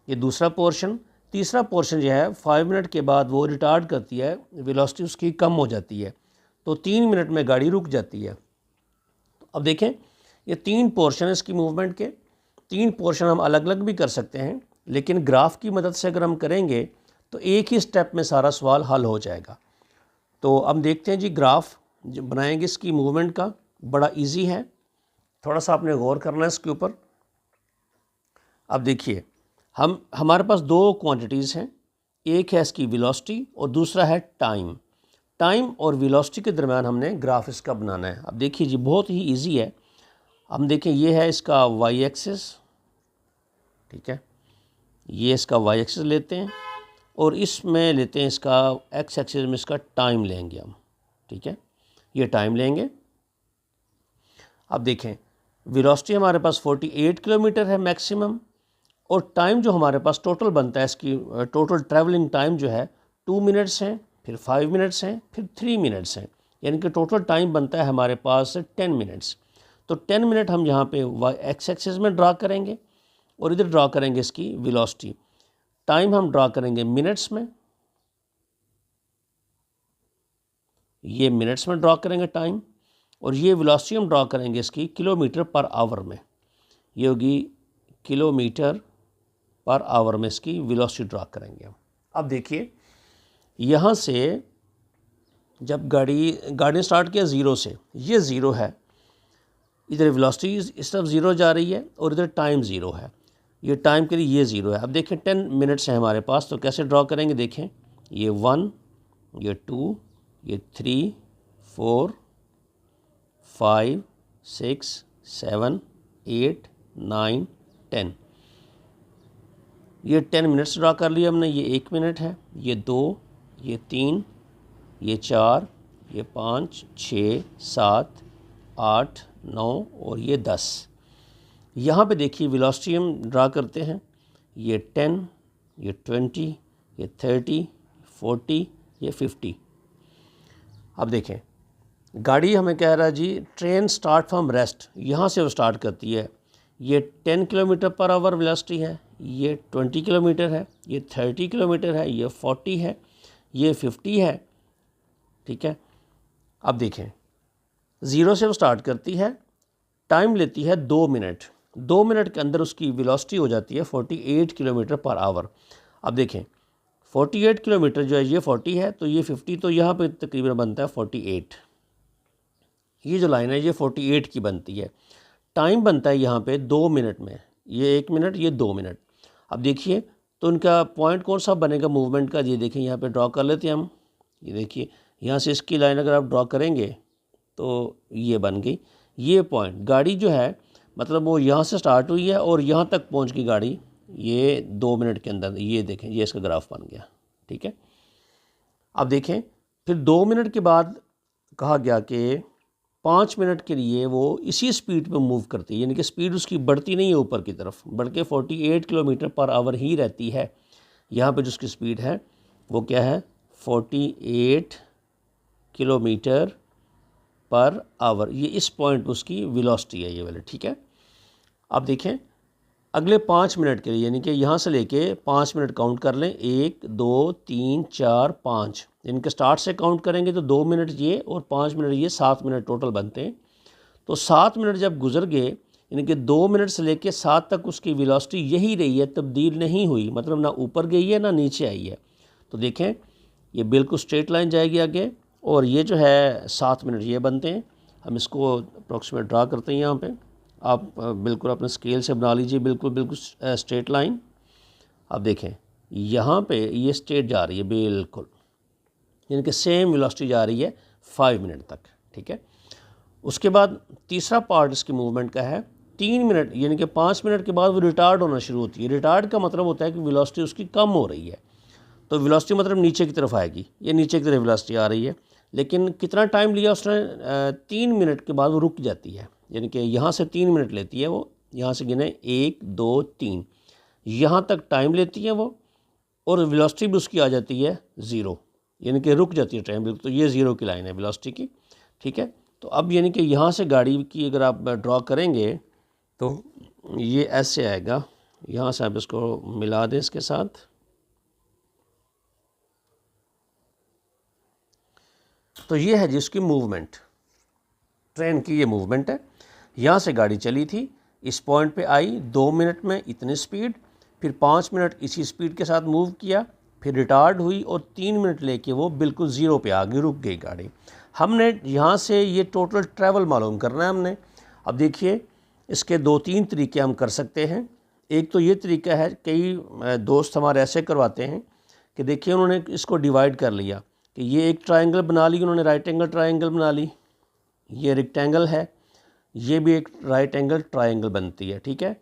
ये दूसरा पोर्शन। तीसरा पोर्शन जो है 5 मिनट के बाद वो रिटार्ड करती है, वेलोसिटी उसकी कम हो जाती है, तो 3 मिनट में गाड़ी रुक जाती है। अब देखें ये 3 पोर्शन है इसकी मूवमेंट के। 3 पोर्शन हम अलग अलग भी कर सकते हैं, लेकिन ग्राफ की मदद से अगर हम करेंगे तो एक ही स्टेप में सारा सवाल हल हो जाएगा। तो अब देखते हैं जी, ग्राफ जो बनाएंगे इसकी मूवमेंट का, बड़ा इजी है, थोड़ा सा आपने गौर करना है इसके ऊपर। अब देखिए हमारे पास 2 क्वांटिटीज़ हैं, एक है इसकी वेलोसिटी और दूसरा है टाइम। टाइम और वेलोसिटी के दरम्यान हमने ग्राफ इसका बनाना है। अब देखिए जी, बहुत ही इजी है। हम देखें, ये है इसका वाई एक्सिस, ठीक है, ये इसका वाई एक्सिस लेते हैं और इसमें लेते हैं इसका एक्स एक्सिस में इसका टाइम लेंगे हम, ठीक है, ये टाइम लेंगे। अब देखें, वेलोसिटी हमारे पास 48 किलोमीटर है मैक्सिमम, और टाइम जो हमारे पास टोटल बनता है, इसकी टोटल ट्रैवलिंग टाइम जो है 2 मिनट्स हैं, फिर 5 मिनट्स हैं, फिर 3 मिनट्स हैं, यानी कि टोटल टाइम बनता है हमारे पास 10 मिनट्स। तो 10 मिनट हम यहाँ पे एक्स एक्सिस में ड्रा करेंगे और इधर ड्रा करेंगे इसकी वेलोसिटी। टाइम हम ड्रा करेंगे मिनट्स में, ये मिनट्स में ड्रा करेंगे टाइम, और ये वेलोसिटी हम ड्रा करेंगे इसकी किलोमीटर पर आवर में, ये होगी किलोमीटर पर आवर में इसकी वेलोसिटी ड्रा करेंगे हम। अब देखिए, यहाँ से जब गाड़ी स्टार्ट किया ज़ीरो से, ये ज़ीरो है, इधर वेलोसिटी इस तरफ ज़ीरो जा रही है और इधर टाइम ज़ीरो है, ये टाइम के लिए ये ज़ीरो है। अब देखें 10 मिनट्स हैं हमारे पास, तो कैसे ड्रा करेंगे, देखें, ये 1, ये 2, ये 3, 4, 5, 6, 7, 8, 9, 10, ये 10 मिनट्स ड्रा कर लिया हमने। ये 1 मिनट है, ये 2, ये 3, ये 4, ये 5, 6, 7, 8, 9 और ये 10। यहाँ पे देखिए वेलोसिटी हम ड्रा करते हैं, ये 10, ये 20, ये 30, 40, ये 50। अब देखें, गाड़ी हमें कह रहा है जी ट्रेन स्टार्ट फ्रॉम रेस्ट, यहाँ से वो स्टार्ट करती है। ये 10 किलोमीटर पर आवर वेलोसिटी है, ये 20 किलोमीटर है, ये 30 किलोमीटर है, ये 40 है, ये 50 है, ठीक है। अब देखें, ज़ीरो से वो स्टार्ट करती है, टाइम लेती है 2 मिनट, 2 मिनट के अंदर उसकी वेलोसिटी हो जाती है 48 किलोमीटर पर आवर। अब देखें, 48 किलोमीटर जो है ये 40 है, तो ये 50, तो यहाँ पे तकरीबन बनता है 48। ये जो लाइन है ये 48 की बनती है। टाइम बनता है यहाँ पे 2 मिनट में, ये 1 मिनट, ये 2 मिनट। अब देखिए, तो इनका पॉइंट कौन सा बनेगा मूवमेंट का, ये देखिए यहाँ पे ड्रॉ कर लेते हैं हम। ये देखिए, यहाँ से इसकी लाइन अगर आप ड्रॉ करेंगे तो ये बन गई, ये पॉइंट। गाड़ी जो है मतलब वो यहाँ से स्टार्ट हुई है और यहाँ तक पहुँच गई गाड़ी, ये 2 मिनट के अंदर। ये देखें, ये इसका ग्राफ बन गया, ठीक है। अब देखें, फिर 2 मिनट के बाद कहा गया कि 5 मिनट के लिए वो इसी स्पीड पे मूव करती है, यानी कि स्पीड उसकी बढ़ती नहीं है ऊपर की तरफ, बल्कि 48 किलोमीटर पर आवर ही रहती है। यहाँ पे जो उसकी स्पीड है वो क्या है, 48 किलोमीटर पर आवर, ये इस पॉइंट उसकी वेलोसिटी है, ये वाले, ठीक है। अब देखें, अगले 5 मिनट के लिए, यानी कि यहाँ से लेके 5 मिनट काउंट कर लें, 1, 2, 3, 4, 5, इनके स्टार्ट से काउंट करेंगे तो 2 मिनट ये और 5 मिनट ये, 7 मिनट टोटल बनते हैं। तो 7 मिनट जब गुजर गए, यानी कि 2 मिनट से लेके 7 तक उसकी वेलोसिटी यही रही है, तब्दील नहीं हुई, मतलब ना ऊपर गई है ना नीचे आई है। तो देखें, ये बिल्कुल स्ट्रेट लाइन जाएगी आगे, और ये जो है 7 मिनट ये बनते हैं। हम इसको अप्रॉक्सीमेट ड्रा करते हैं यहाँ पे, आप बिल्कुल अपने स्केल से बना लीजिए, बिल्कुल स्ट्रेट लाइन। अब देखें, यहाँ पे ये स्ट्रेट जा रही है बिल्कुल, यानी कि सेम वेलोसिटी जा रही है 5 मिनट तक, ठीक है। उसके बाद तीसरा पार्ट इसके मूवमेंट का है 3 मिनट, यानी कि 5 मिनट के बाद वो रिटार्ड होना शुरू होती है। रिटार्ड का मतलब होता है कि वेलोसिटी उसकी कम हो रही है, तो वेलोसिटी मतलब नीचे की तरफ आएगी, ये नीचे की तरफ वेलोसिटी आ रही है। लेकिन कितना टाइम लिया उसने, 3 मिनट के बाद वो रुक जाती है, यानी कि यहाँ से 3 मिनट लेती है वो, यहाँ से गिने 1, 2, 3, यहाँ तक टाइम लेती है वो, और वेलोसिटी भी उसकी आ जाती है 0, यानी कि रुक जाती है टाइम बिल्कुल। तो ये 0 की लाइन है वेलोसिटी की, ठीक है। तो अब यानी कि यहाँ से गाड़ी की अगर आप ड्रॉ करेंगे तो ये ऐसे आएगा, यहाँ से आप इसको मिला दें इसके साथ, तो ये है जिसकी मूवमेंट, ट्रेन की ये मूवमेंट है। यहाँ से गाड़ी चली थी, इस पॉइंट पे आई, 2 मिनट में इतनी स्पीड, फिर 5 मिनट इसी स्पीड के साथ मूव किया, फिर रिटार्ड हुई और 3 मिनट लेके वो बिल्कुल 0 पे आ गई, रुक गई गाड़ी। हमने यहाँ से ये टोटल ट्रैवल मालूम करना है हमने। अब देखिए, इसके 2-3 तरीके हम कर सकते हैं। एक तो ये तरीका है, कई दोस्त हमारे ऐसे करवाते हैं कि देखिए उन्होंने इसको डिवाइड कर लिया कि ये एक ट्रायंगल बना ली उन्होंने, राइट एंगल ट्रायंगल बना ली, ये रेक्टेंगल है, ये भी एक राइट एंगल ट्रायंगल बनती है, ठीक है।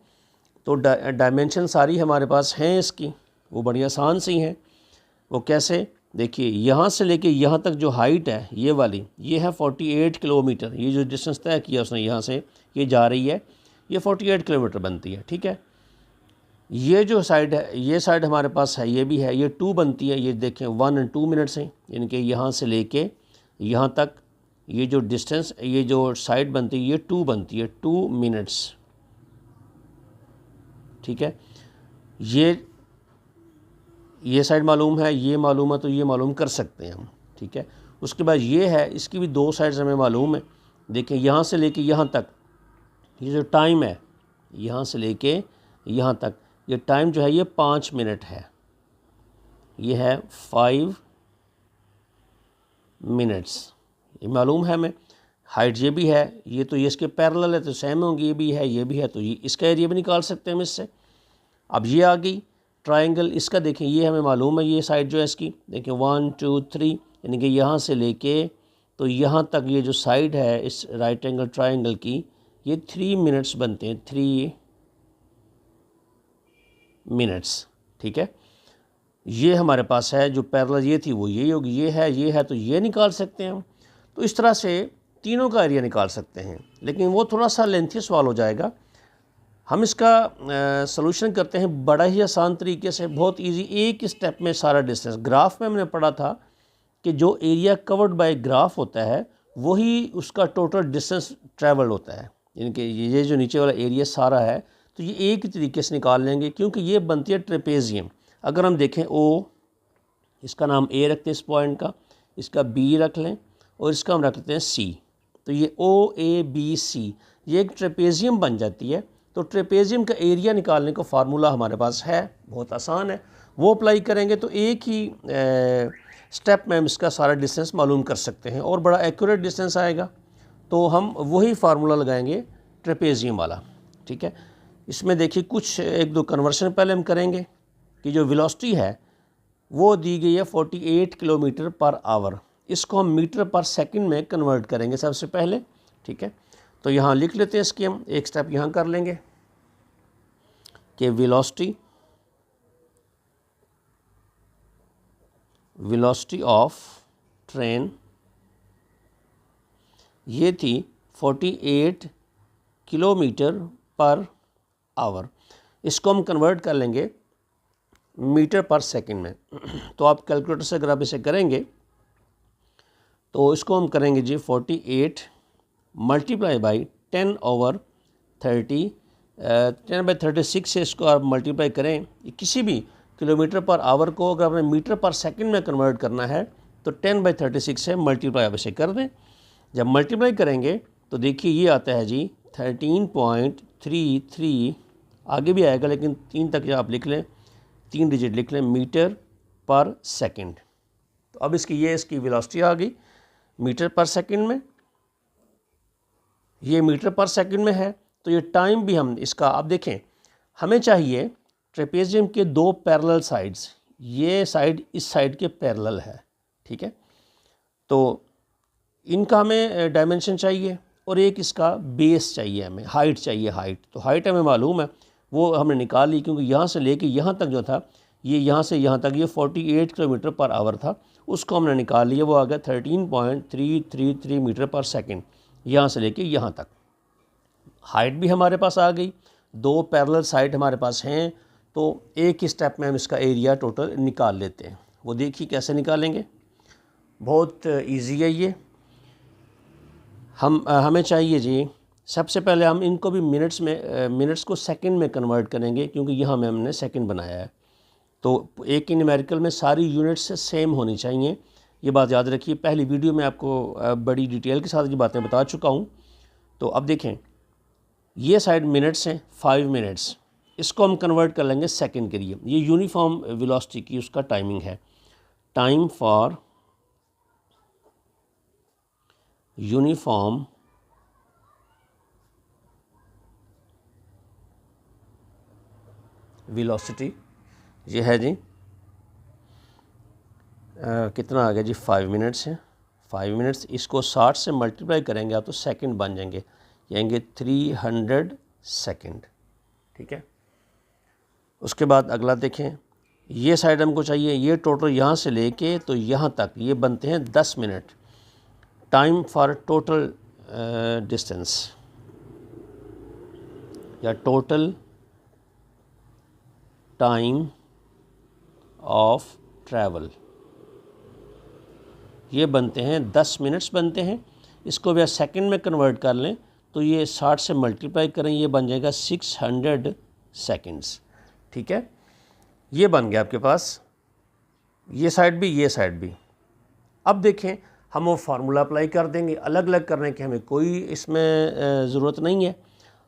तो डायमेंशन सारी हमारे पास हैं इसकी, वो बड़ी आसान सी हैं। वो कैसे, देखिए यहाँ से लेके यहाँ तक जो हाइट है ये वाली, ये है 48 किलोमीटर। ये जो डिस्टेंस तय किया उसने यहाँ से ये जा रही है, ये 48 किलोमीटर बनती है, ठीक है। ये जो साइड है, ये साइड हमारे पास है, ये भी है, ये 2 बनती है। ये देखें 1 और 2 मिनट्स हैं, यानी कि यहाँ से लेके यहाँ तक ये जो डिस्टेंस, ये जो साइड बनती है ये 2 बनती है, 2 मिनट्स, ठीक है। ये साइड मालूम है, ये मालूम है, तो ये मालूम कर सकते हैं हम, ठीक है। उसके बाद ये है, इसकी भी 2 साइड्स हमें मालूम है। देखें यहाँ से लेके यहाँ तक ये जो टाइम है, यहाँ से लेके यहाँ तक ये टाइम जो है ये 5 मिनट है, ये है 5 मिनट्स, ये मालूम है हमें। हाइट ये भी है, ये तो ये इसके पैरेलल है तो सेम होंगी, ये भी है, ये भी है, तो ये इसका एरिया भी निकाल सकते हैं हम इससे। अब ये आ गई ट्रायंगल, इसका देखें ये हमें मालूम है, ये साइड जो है इसकी देखें 1 2 3, यानी कि यहाँ से लेके तो यहाँ तक ये जो साइड है इस राइट एंगल ट्रायंगल की, ये 3 मिनट्स बनते हैं, 3 मिनट्स, ठीक है। ये हमारे पास है जो पैरेलल, ये थी वो यही होगी, ये है तो ये निकाल सकते हैं हम। तो इस तरह से तीनों का एरिया निकाल सकते हैं, लेकिन वो थोड़ा सा लेंथी सवाल हो जाएगा। हम इसका सॉल्यूशन करते हैं बड़ा ही आसान तरीके से, बहुत इजी, एक स्टेप में सारा डिस्टेंस। ग्राफ में हमने पढ़ा था कि जो एरिया कवर्ड बाय ग्राफ होता है वही उसका टोटल डिस्टेंस ट्रैवल होता है, यानी कि ये जो नीचे वाला एरिया सारा है तो ये एक ही तरीके से निकाल लेंगे, क्योंकि ये बनती है ट्रेपेजियम। अगर हम देखें ओ, इसका नाम ए रखते हैं इस पॉइंट का, इसका बी रख लें और इसका हम रख लेते हैं सी, तो ये ओ ए बी सी ये एक ट्रेपेजियम बन जाती है। तो ट्रेपेजियम का एरिया निकालने का फार्मूला हमारे पास है, बहुत आसान है, वो अप्लाई करेंगे तो एक ही स्टेप में हम इसका सारा डिस्टेंस मालूम कर सकते हैं और बड़ा एक्यूरेट डिस्टेंस आएगा। तो हम वही फार्मूला लगाएंगे ट्रेपेजियम वाला, ठीक है। इसमें देखिए कुछ 1-2 कन्वर्शन पहले हम करेंगे कि जो वेलोसिटी है वो दी गई है 48 किलोमीटर पर आवर, इसको हम मीटर पर सेकंड में कन्वर्ट करेंगे सबसे पहले, ठीक है। तो यहाँ लिख लेते हैं इसकी, हम एक स्टेप यहाँ कर लेंगे कि वेलोसिटी ऑफ ट्रेन ये थी 48 किलोमीटर पर आवर, इसको हम कन्वर्ट कर लेंगे मीटर पर सेकंड में। तो आप कैलकुलेटर से अगर आप इसे करेंगे तो इसको हम करेंगे जी 48 मल्टीप्लाई बाई 10/30, 10/36 से इसको आप मल्टीप्लाई करें। किसी भी किलोमीटर पर आवर को अगर आपने मीटर पर सेकंड में कन्वर्ट करना है तो 10/36 से मल्टीप्लाई आप इसे कर दें। जब मल्टीप्लाई करेंगे तो देखिए ये आता है जी 13.33, आगे भी आएगा लेकिन 3 तक आप लिख लें, 3 डिजिट लिख लें, मीटर पर सेकंड। तो अब इसकी वेलोसिटी आ गई मीटर पर सेकंड में, ये मीटर पर सेकंड में है। तो ये टाइम भी हम इसका, आप देखें हमें चाहिए ट्रेपेजियम के 2 पैरेलल साइड्स, ये साइड इस साइड के पैरेलल है, ठीक है। तो इनका हमें डायमेंशन चाहिए और एक इसका बेस चाहिए, हमें हाइट चाहिए, हाइट। तो हाइट हमें मालूम है, वो हमने निकाल ली, क्योंकि यहाँ से लेके यहाँ तक जो था, ये यहाँ से यहाँ तक ये 48 किलोमीटर पर आवर था, उसको हमने निकाल लिया, वो आ गया 13.333 मीटर पर सेकंड, यहाँ से लेके यहाँ तक। हाइट भी हमारे पास आ गई, 2 पैरेलल साइड हमारे पास हैं, तो एक ही स्टेप में हम इसका एरिया टोटल निकाल लेते हैं। वो देखिए कैसे निकालेंगे, बहुत ईजी है ये। हमें चाहिए जी, सबसे पहले हम इनको भी मिनट्स को सेकंड में कन्वर्ट करेंगे, क्योंकि यहाँ में हमने सेकंड बनाया है। तो एक ही न्यूमेरिकल में सारी यूनिट्स सेम होनी चाहिए, ये बात याद रखिए। पहली वीडियो में आपको बड़ी डिटेल के साथ ये बातें बता चुका हूँ। तो अब देखें ये साइड मिनट्स हैं, 5 मिनट्स, इसको हम कन्वर्ट कर लेंगे सेकंड के लिए। ये यूनिफॉर्म वेलोसिटी की उसका टाइमिंग है, टाइम फॉर यूनिफॉर्म वेलोसिटी, ये है जी कितना आ गया जी, 5 मिनट्स है। 5 मिनट्स, इसको 60 से मल्टीप्लाई करेंगे आप तो सेकंड बन जाएंगे, यानी 300 सेकंड। ठीक है, उसके बाद अगला देखें, ये साइड हमको चाहिए, ये टोटल यहाँ से लेके तो यहाँ तक ये बनते हैं 10 minute. Time for total distance या टोटल टाइम ऑफ ट्रैवल, ये बनते हैं 10 मिनट्स बनते हैं। इसको भी आप सेकंड में कन्वर्ट कर लें तो ये 60 से मल्टीप्लाई करें, ये बन जाएगा 600 सेकंड्स। ठीक है, ये बन गया आपके पास, ये साइड भी ये साइड भी। अब देखें, हम वो फार्मूला अप्लाई कर देंगे, अलग अलग करने की हमें कोई इसमें ज़रूरत नहीं है।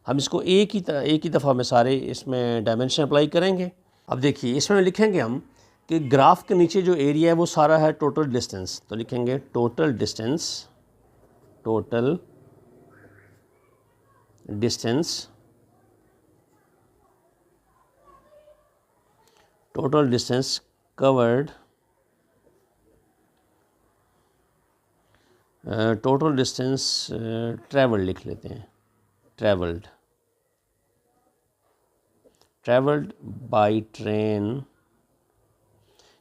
हम इसको एक ही दफ़ा में सारे इसमें डायमेंशन अप्लाई करेंगे। अब देखिए, इसमें लिखेंगे हम कि ग्राफ के नीचे जो एरिया है वो सारा है टोटल डिस्टेंस, तो लिखेंगे total distance covered, total distance travel लिख लेते हैं, ट्रैवल्ड बाय ट्रेन।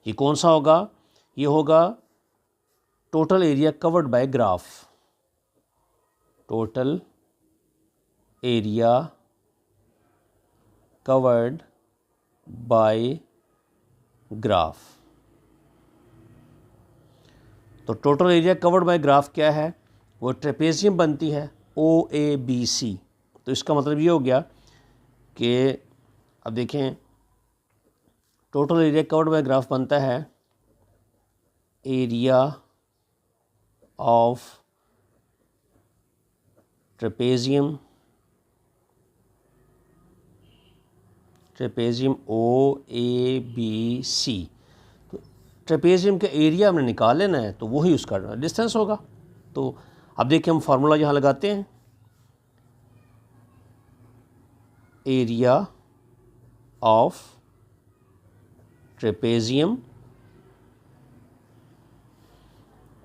ये कौन सा होगा, ये होगा total area covered by graph, total area covered by graph. तो total area covered by graph क्या है, वो ट्रेपेजियम बनती है OABC। तो इसका मतलब ये हो गया कि अब देखें, total area covered by graph बनता है एरिया ऑफ ट्रेपेजियम OABC। तो ट्रेपेजियम का एरिया हमने निकाल लेना है, तो वही उसका डिस्टेंस होगा। तो अब देखिए, हम फार्मूला यहाँ लगाते हैं, एरिया ऑफ ट्रेपेजियम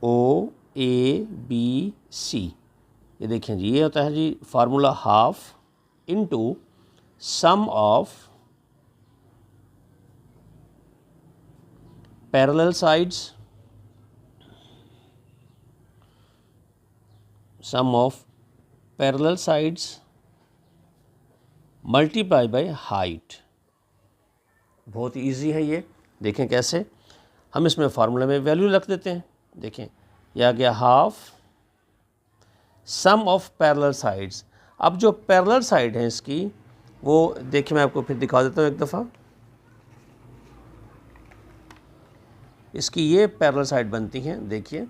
OABC, ये देखें जी, ये होता है जी formula half into sum of parallel sides, multiply by height. बहुत इजी है ये, देखें कैसे। हम इसमें फार्मूले में वैल्यू रख देते हैं, देखें यह आ गया half sum of parallel sides. अब जो पैरेलल साइड है इसकी, वो देखिए मैं आपको फिर दिखा देता हूँ एक दफ़ा। इसकी ये पैरेलल साइड बनती हैं, देखिए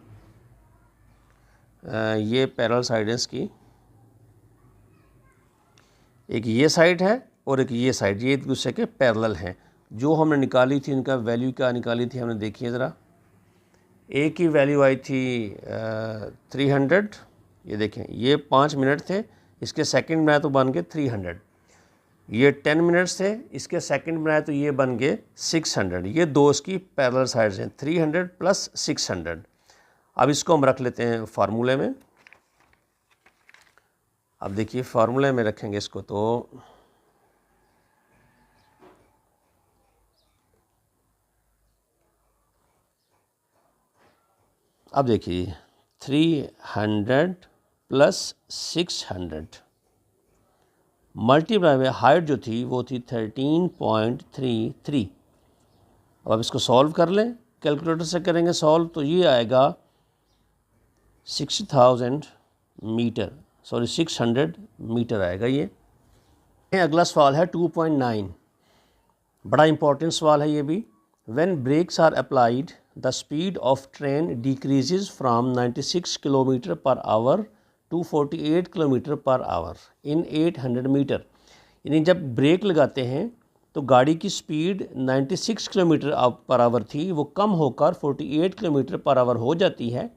ये पैरेलल साइड है इसकी, एक ये साइड है और एक ये साइड, ये एक दूसरे के पैरेलल हैं। जो हमने निकाली थी, इनका वैल्यू क्या निकाली थी हमने, देखिए ज़रा। एक की वैल्यू आई थी 300, ये देखें ये 5 मिनट थे, इसके सेकंड बनाए तो बन गए 300। ये 10 मिनट्स थे, इसके सेकंड बनाए तो ये बन गए 600। ये दो इसकी पैरेलल साइड्स हैं, 300 प्लस 600। अब इसको हम रख लेते हैं फार्मूले में। अब देखिए फार्मूले में रखेंगे इसको, तो अब देखिए 300 प्लस 600 मल्टीप्लाई बाय हाइट जो थी वो थी 13.33। अब इसको सॉल्व कर लें, कैलकुलेटर से करेंगे सॉल्व, तो ये आएगा 600 मीटर आएगा ये। अगला सवाल है 2.9, बड़ा इंपॉर्टेंट सवाल है ये भी। When brakes are applied the speed of train decreases from 96 kilometre per hour to 48 kilometre per hour in 800 metre. यानी जब ब्रेक लगाते हैं तो गाड़ी की स्पीड 96 किलोमीटर पर आवर थी, वो कम होकर 48 किलोमीटर पर आवर हो जाती है,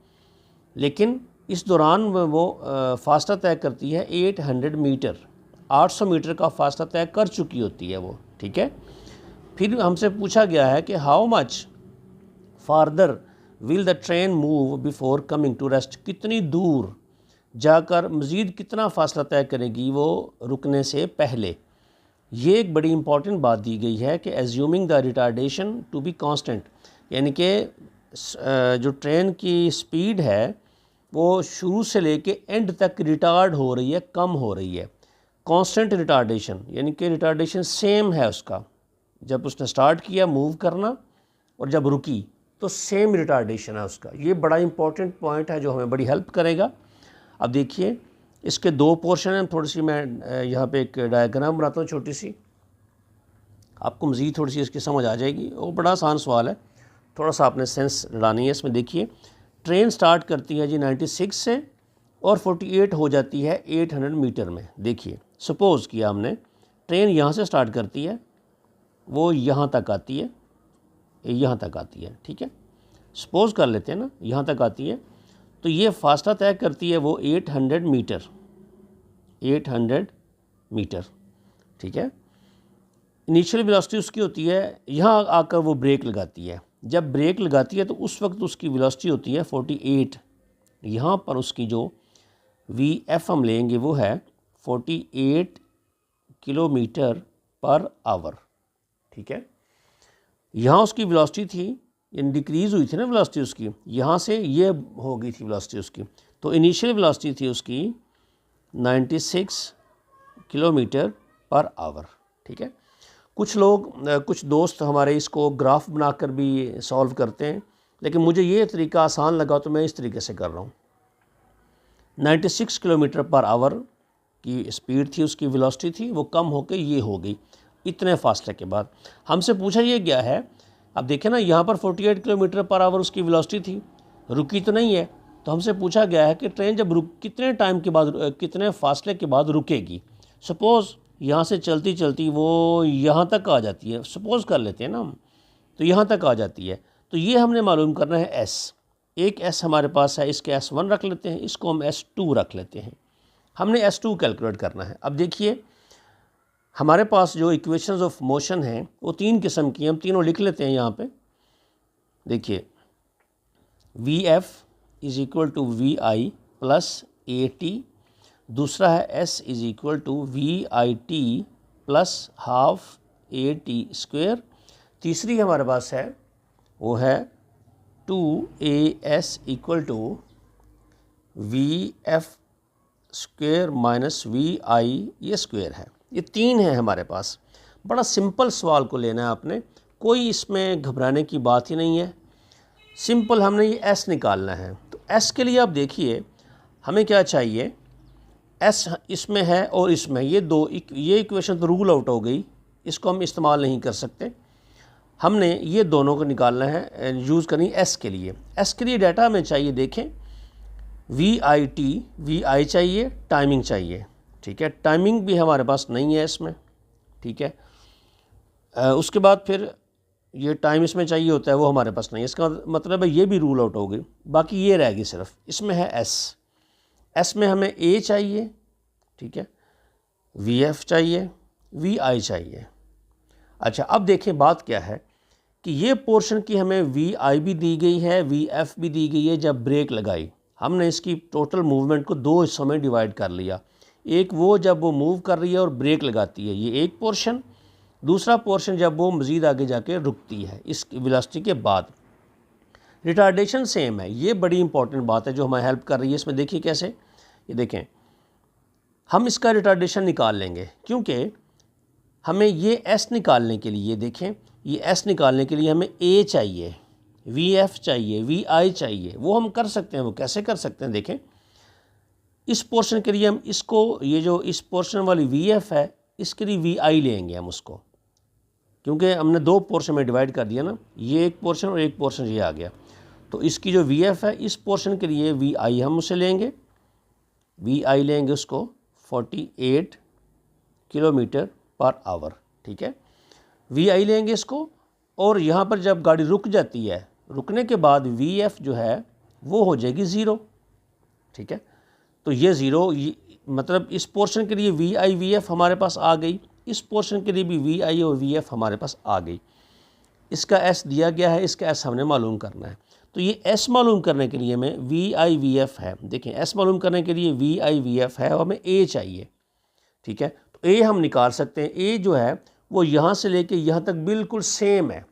लेकिन इस दौरान वो फासला तय करती है 800 मीटर, 800 मीटर का फासला तय कर चुकी होती है वो। ठीक है, फिर हमसे पूछा गया है कि how much farther will the train move before coming to rest, कितनी दूर जाकर मज़ीद कितना फ़ासला तय करेगी वो रुकने से पहले। ये एक बड़ी इंपॉर्टेंट बात दी गई है कि assuming the retardation to be constant, यानी कि जो ट्रेन की स्पीड है वो शुरू से लेके एंड तक रिटार्ड हो रही है, कम हो रही है। कांस्टेंट रिटार्डेशन यानी कि रिटार्डेशन सेम है उसका, जब उसने स्टार्ट किया मूव करना और जब रुकी तो सेम रिटार्डेशन है उसका। ये बड़ा इंपॉर्टेंट पॉइंट है जो हमें बड़ी हेल्प करेगा। अब देखिए इसके दो पोर्शन हैं, थोड़ी सी मैं यहाँ पे एक डायग्राम बनाता हूँ छोटी सी, आपको मज़ीद थोड़ी सी इसकी समझ आ जाएगी। वो बड़ा आसान सवाल है, थोड़ा सा आपने सेंस लानी है इसमें। देखिए ट्रेन स्टार्ट करती है जी 96 से और 48 हो जाती है 800 मीटर में। देखिए सपोज़ किया हमने ट्रेन यहाँ से स्टार्ट करती है, वो यहाँ तक आती है, यहाँ तक आती है, ठीक है, सपोज़ कर लेते हैं ना, यहाँ तक आती है, तो ये फासला तय करती है वो 800 मीटर, 800 मीटर, ठीक है। इनिशियल वेलोसिटी उसकी होती है, यहाँ आकर वो ब्रेक लगाती है, जब ब्रेक लगाती है तो उस वक्त उसकी वेलोसिटी होती है 48। यहाँ पर उसकी जो VF हम लेंगे वो है 48 किलोमीटर पर आवर, ठीक है। यहाँ उसकी वेलोसिटी थी, यानी डिक्रीज़ हुई थी ना वेलोसिटी उसकी, यहाँ से ये हो गई थी वेलोसिटी उसकी, तो इनिशियल वेलोसिटी थी उसकी 96 किलोमीटर पर आवर, ठीक है। कुछ लोग, कुछ दोस्त हमारे इसको ग्राफ बनाकर भी सॉल्व करते हैं, लेकिन मुझे ये तरीका आसान लगा तो मैं इस तरीके से कर रहा हूँ। 96 किलोमीटर पर आवर की स्पीड थी, उसकी वेलोसिटी थी, वो कम होकर ये हो गई इतने फासले के बाद। हमसे पूछा ये गया है, अब देखें ना यहाँ पर 48 किलोमीटर पर आवर उसकी वेलोसिटी थी, रुकी तो नहीं है, तो हमसे पूछा गया है कि ट्रेन जब कितने टाइम के बाद, कितने फासले के बाद रुकेगी। सपोज़ यहाँ से चलती चलती वो यहाँ तक आ जाती है, सपोज़ कर लेते हैं ना हम, तो यहाँ तक आ जाती है, तो ये हमने मालूम करना है S। एक S हमारे पास है, इसके S1 रख लेते हैं, इसको हम S2 रख लेते हैं, हमने S2 कैलकुलेट करना है। अब देखिए हमारे पास जो इक्वेशंस ऑफ मोशन हैं वो तीन किस्म की हैं, हम तीनों लिख लेते हैं यहाँ पे। देखिए VF is equal to VI plus AT, दूसरा है S is equal to VIT plus half AT square, तीसरी हमारे पास है वो है 2AS equal to VF square minus VI, ये स्क्वेयर है। ये तीन है हमारे पास। बड़ा सिंपल सवाल को लेना है आपने, कोई इसमें घबराने की बात ही नहीं है, सिंपल हमने ये S निकालना है। तो S के लिए आप देखिए हमें क्या चाहिए, S इसमें है और इसमें, ये दो, ये इक्वेशन तो रूल आउट हो गई, इसको हम इस्तेमाल नहीं कर सकते, हमने ये दोनों को निकालना है, यूज़ करनी S के लिए। S के लिए डाटा हमें चाहिए, देखें VIT, VI चाहिए, टाइमिंग चाहिए, ठीक है, टाइमिंग भी हमारे पास नहीं है इसमें, ठीक है। उसके बाद फिर ये टाइम इसमें चाहिए होता है, वो हमारे पास नहीं है, इसका मतलब है ये भी रूल आउट हो गई, बाकी ये रहेगी सिर्फ। इसमें है S में हमें A चाहिए, ठीक है, VF चाहिए, VI चाहिए। अच्छा अब देखें बात क्या है कि ये पोर्शन की हमें VI भी दी गई है, VF भी दी गई है। जब ब्रेक लगाई हमने इसकी टोटल मूवमेंट को दो हिस्सों में डिवाइड कर लिया, एक वो जब वो मूव कर रही है और ब्रेक लगाती है, ये एक पोर्शन, दूसरा पोर्शन जब वो मज़ीद आगे जाके रुकती है इस वेलोसिटी के बाद। रिटार्डेशन सेम है, ये बड़ी इंपॉर्टेंट बात है जो हमें हेल्प कर रही है इसमें। देखिए कैसे, ये देखें हम इसका रिटार्डेशन निकाल लेंगे, क्योंकि हमें ये S निकालने के लिए, देखें ये S निकालने के लिए हमें A चाहिए, VF चाहिए, VI चाहिए। वो हम कर सकते हैं, वो कैसे कर सकते हैं, देखें इस पोर्शन के लिए हम इसको, ये जो इस पोर्शन वाली VF है इसके लिए VI लेंगे हम उसको, क्योंकि हमने दो पोर्शन में डिवाइड कर दिया ना, ये एक पोर्शन और एक पोर्शन ये आ गया, तो इसकी जो VF है इस पोर्शन के लिए VI हम उसे लेंगे, VI लेंगे उसको 48 किलोमीटर पर आवर, ठीक है, VI लेंगे इसको। और यहाँ पर जब गाड़ी रुक जाती है, रुकने के बाद VF जो है वो हो जाएगी 0, ठीक है। तो ये 0, मतलब इस पोर्शन के लिए VI VF हमारे पास आ गई, इस पोर्शन के लिए भी VI और VF हमारे पास आ गई। इसका एस दिया गया है, इसका एस हमने मालूम करना है। तो ये एस मालूम करने के लिए हमें वी आई वी एफ है, देखें एस मालूम करने के लिए वी आई वी एफ है और हमें ए चाहिए, ठीक है। तो ए हम निकाल सकते हैं, ए जो है वो यहाँ से लेके यहाँ तक बिल्कुल सेम है,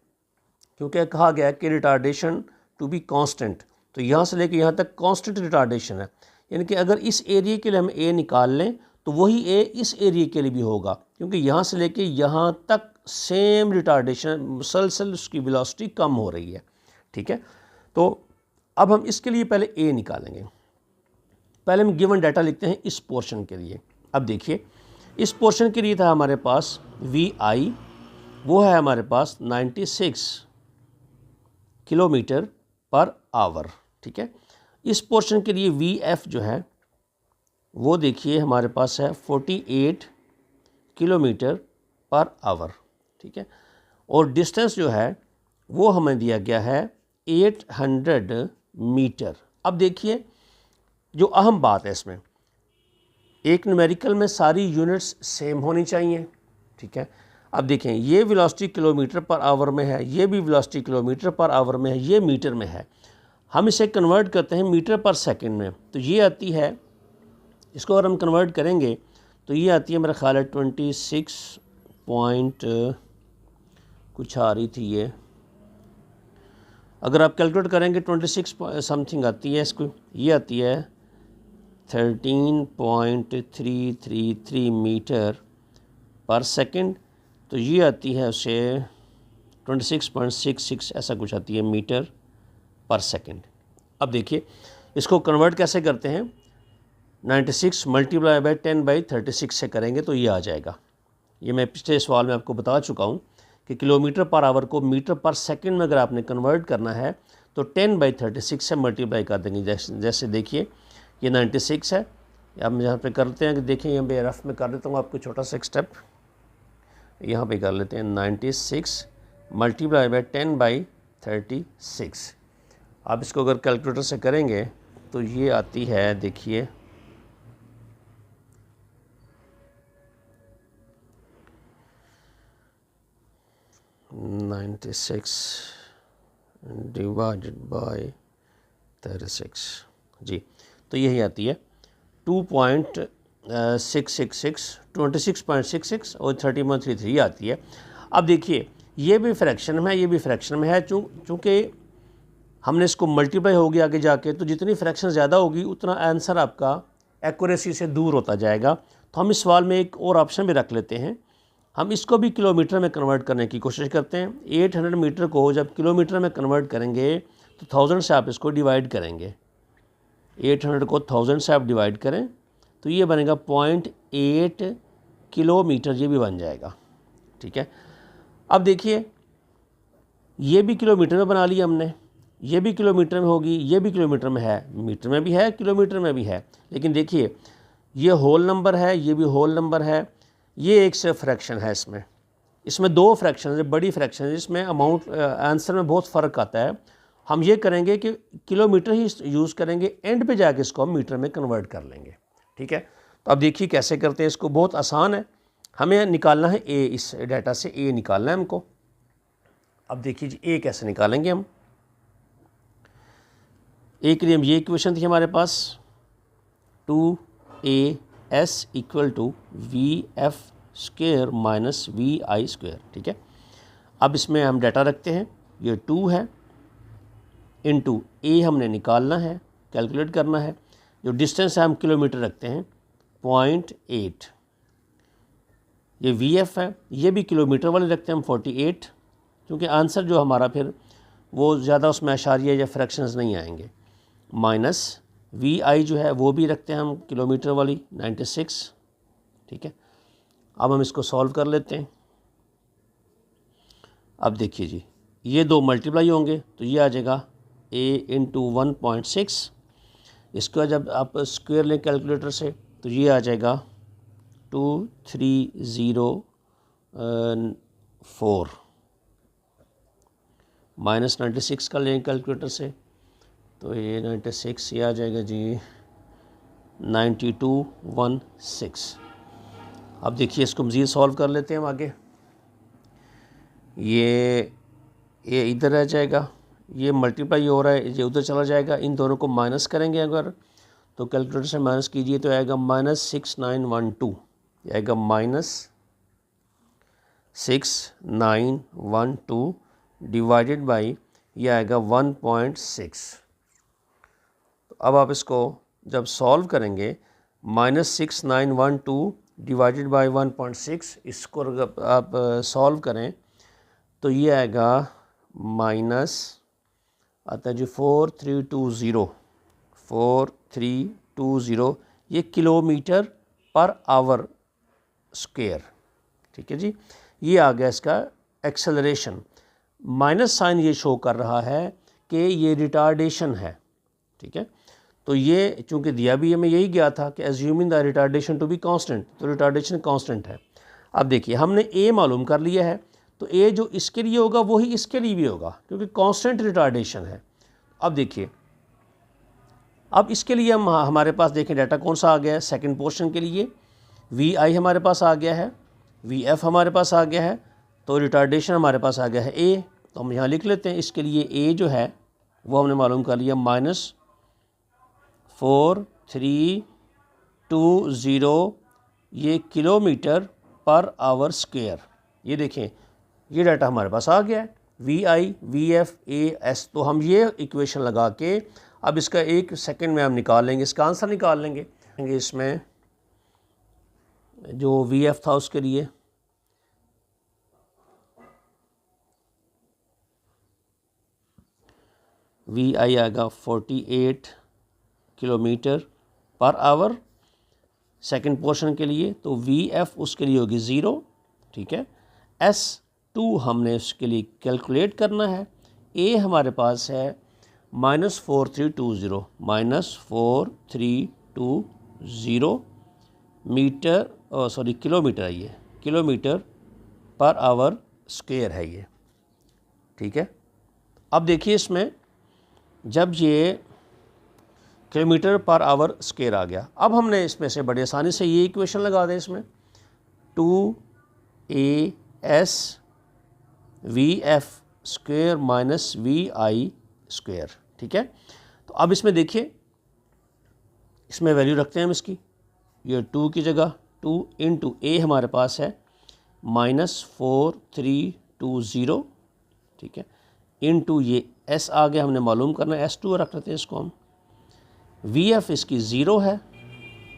क्योंकि कहा गया है कि रिटार्डेशन टू बी कांस्टेंट, तो यहाँ से लेके यहाँ तक कांस्टेंट रिटार्डेशन है। यानी कि अगर इस एरिया के लिए हम ए निकाल लें तो वही ए इस एरिया के लिए भी होगा, क्योंकि यहाँ से लेके यहाँ तक सेम रिटार्डेशन, मुसलसल उसकी वेलोसिटी कम हो रही है, ठीक है। तो अब हम इसके लिए पहले ए निकालेंगे। पहले हम गिवन डाटा लिखते हैं इस पोर्शन के लिए। अब देखिए इस पोर्शन के लिए था हमारे पास वी आई, वो है हमारे पास 96 किलोमीटर पर आवर, ठीक है। इस पोर्शन के लिए वी एफ जो है वो देखिए हमारे पास है 48 किलोमीटर पर आवर, ठीक है। और डिस्टेंस जो है वो हमें दिया गया है 800 मीटर। अब देखिए जो अहम बात है इसमें, एक न्यूमेरिकल में सारी यूनिट्स सेम होनी चाहिए, ठीक है। अब देखें ये वेलोसिटी किलोमीटर पर आवर में है, ये भी वेलोसिटी किलोमीटर पर आवर में है, ये मीटर में है। हम इसे कन्वर्ट करते हैं मीटर पर सेकंड में, तो ये आती है, इसको अगर हम कन्वर्ट करेंगे तो ये आती है मेरा ख्याल है 26 पॉइंट कुछ आ रही थी ये, अगर आप कैलकुलेट करेंगे 26 समथिंग आती है इसको, ये आती है 13.333 मीटर पर सेकंड, तो ये आती है उसे 26.66 ऐसा कुछ आती है मीटर पर सेकंड। अब देखिए इसको कन्वर्ट कैसे करते हैं, 96 मल्टीप्लाई बाय 10/36 से करेंगे तो ये आ जाएगा। ये मैं पिछले सवाल में आपको बता चुका हूँ कि किलोमीटर पर आवर को मीटर पर सेकंड में अगर आपने कन्वर्ट करना है तो 10/36 से मल्टीप्लाई कर देंगे। जैसे देखिए ये 96 है, अब यहाँ पे करते हैं कि देखिए यहाँ पे रफ में कर देता हूँ आपको छोटा सा एक स्टेप, यहाँ पे कर लेते हैं 96 मल्टीप्लाई बाय 10/36। आप इसको अगर कैलकुलेटर से करेंगे तो ये आती है, देखिए 96 डिवाइडेड बाय 36 जी, तो यही आती है 2666 और 30.33 आती है। अब देखिए ये भी फ्रैक्शन में है, ये भी फ्रैक्शन में है, चूँकि हमने इसको मल्टीप्लाई होगी आगे जाके, तो जितनी फ्रैक्शन ज़्यादा होगी उतना आंसर आपका एक्यूरेसी से दूर होता जाएगा। तो हम इस सवाल में एक और ऑप्शन भी रख लेते हैं, हम इसको भी किलोमीटर में कन्वर्ट करने की कोशिश करते हैं। 800 मीटर को जब किलोमीटर में कन्वर्ट करेंगे तो 1000 से आप इसको डिवाइड करेंगे, 800 को 1000 से आप डिवाइड करें तो ये बनेगा 0.8 किलोमीटर, ये भी बन जाएगा, ठीक है। अब देखिए ये भी किलोमीटर में बना लिया हमने, ये भी किलोमीटर में होगी, ये भी किलोमीटर में है, मीटर में भी है, किलोमीटर में भी है, लेकिन देखिए ये होल नंबर है, ये भी होल नंबर है, ये एक से फ्रैक्शन है, इसमें दो फ्रैक्शन है, बड़ी फ्रैक्शन है, जिसमें अमाउंट आंसर में बहुत फ़र्क आता है। हम ये करेंगे कि किलोमीटर ही यूज़ करेंगे, एंड पे जाके इसको हम मीटर में कन्वर्ट कर लेंगे, ठीक है। तो अब देखिए कैसे करते हैं इसको, बहुत आसान है, हमें निकालना है ए, इस डाटा से ए निकालना है हमको। अब देखिए जी ए कैसे निकालेंगे हम, ए के लिए हम ये इक्वेशन थी हमारे पास 2AS equal to VF square minus VI square, ठीक है। अब इसमें हम डाटा रखते हैं, ये 2 है इंटू ए हमने निकालना है, कैलकुलेट करना है, जो डिस्टेंस है हम किलोमीटर रखते हैं 0.8, ये VF है, ये भी किलोमीटर वाले रखते हैं हम 48, क्योंकि आंसर जो हमारा फिर वो ज़्यादा उसमें अशारिया या फ्रैक्शंस नहीं आएंगे, माइनस VI जो है वो भी रखते हैं हम किलोमीटर वाली 96, ठीक है। अब हम इसको सॉल्व कर लेते हैं। अब देखिए जी ये दो मल्टीप्लाई होंगे तो ये आ जाएगा A इंटू 1.6, इसका जब आप स्क्वायर लें कैलकुलेटर से तो ये आ जाएगा 2304, माइनस 96 का लें कैलकुलेटर से तो ये 96, ये आ जाएगा जी 9216। अब देखिए इसको मज़ीद सॉल्व कर लेते हैं हम आगे। ये ये इधर रह जाएगा, ये मल्टीप्लाई हो रहा है, ये उधर चला जाएगा। इन दोनों को माइनस करेंगे अगर, तो कैलकुलेटर से माइनस कीजिए तो आएगा -6912, ये आएगा -6912 डिवाइडेड बाई ये आएगा 1.6। तो अब आप इसको जब सॉल्व करेंगे, -6912 डिवाइडेड बाई 1.6, इसको आप सॉल्व करें तो ये आएगा माइनस आता है जी 4320, ये किलोमीटर पर आवर स्क्वायर। ठीक है जी, ये आ गया इसका एक्सेलरेशन। माइनस साइन ये शो कर रहा है कि ये रिटार्डेशन है। ठीक है, तो ये चूंकि दिया भी हमें यही गया था कि assuming the retardation to be constant, तो रिटार्डेशन कांस्टेंट है। अब देखिए हमने ए मालूम कर लिया है, तो ए जो इसके लिए होगा वही इसके लिए भी होगा क्योंकि कांस्टेंट रिटार्डेशन है। अब देखिए, अब इसके लिए हम हमारे पास देखें डाटा कौन सा आ गया है। सेकंड पोर्शन के लिए वी आई हमारे पास आ गया है, वी एफ हमारे पास आ गया है, तो रिटार्डेशन हमारे पास आ गया है ए। तो हम यहाँ लिख लेते हैं, इसके लिए ए जो है वो हमने मालूम कर लिया -4320, ये किलोमीटर पर आवर स्क्वायर। ये देखें, ये डाटा हमारे पास आ गया है, V I, V F, A, S. तो हम ये इक्वेशन लगा के अब इसका 1 सेकंड में हम निकाल लेंगे, इसका आंसर निकाल लेंगे। इसमें जो वी एफ था उसके लिए वी आई आएगा 48 kilometre per our. Second portion के लिए तो वी एफ उसके लिए होगी 0। ठीक है, S2 हमने उसके लिए कैलकुलेट करना है। ए हमारे पास है -4320, -4320 मीटर, किलोमीटर है, ये किलोमीटर पर आवर स्क्वायर है ये। ठीक है, अब देखिए इसमें जब ये किलोमीटर पर आवर स्क्वायर आ गया, अब हमने इसमें से बड़ी आसानी से ये इक्वेशन लगा दें इसमें 2AS VF square minus VI square. ठीक है, तो अब इसमें देखिए, इसमें वैल्यू रखते हैं हम इसकी, ये 2 की जगह 2 इंटू ए हमारे पास है -4320। ठीक है, इंटू ये एस आ गया, हमने मालूम करना है S2 रख लेते हैं इसको हम। वी एफ इसकी 0 है,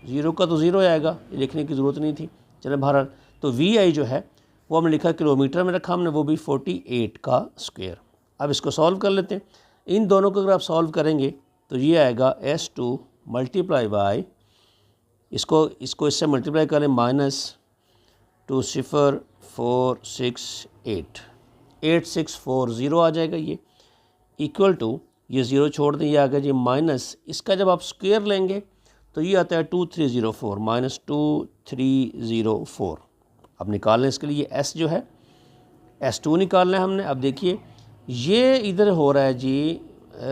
0 का तो 0 आएगा, ये लिखने की ज़रूरत नहीं थी। चले बहरहाल, तो वी आई जो है वो हमने लिखा किलोमीटर में रखा हमने, वो भी 48 का स्क्वायर। अब इसको सॉल्व कर लेते हैं। इन दोनों को अगर आप सॉल्व करेंगे तो ये आएगा S2 मल्टीप्लाई बाय, इसको इससे मल्टीप्लाई करें -20468, 8640 आ जाएगा ये, इक्वल टू ये 0 छोड़ दें, ये आ गया जी माइनस, इसका जब आप स्क्वायर लेंगे तो ये आता है 2304, -2304। अब निकाल लें इसके लिए S जो है, S2 निकालना है हमने। अब देखिए ये इधर हो रहा है जी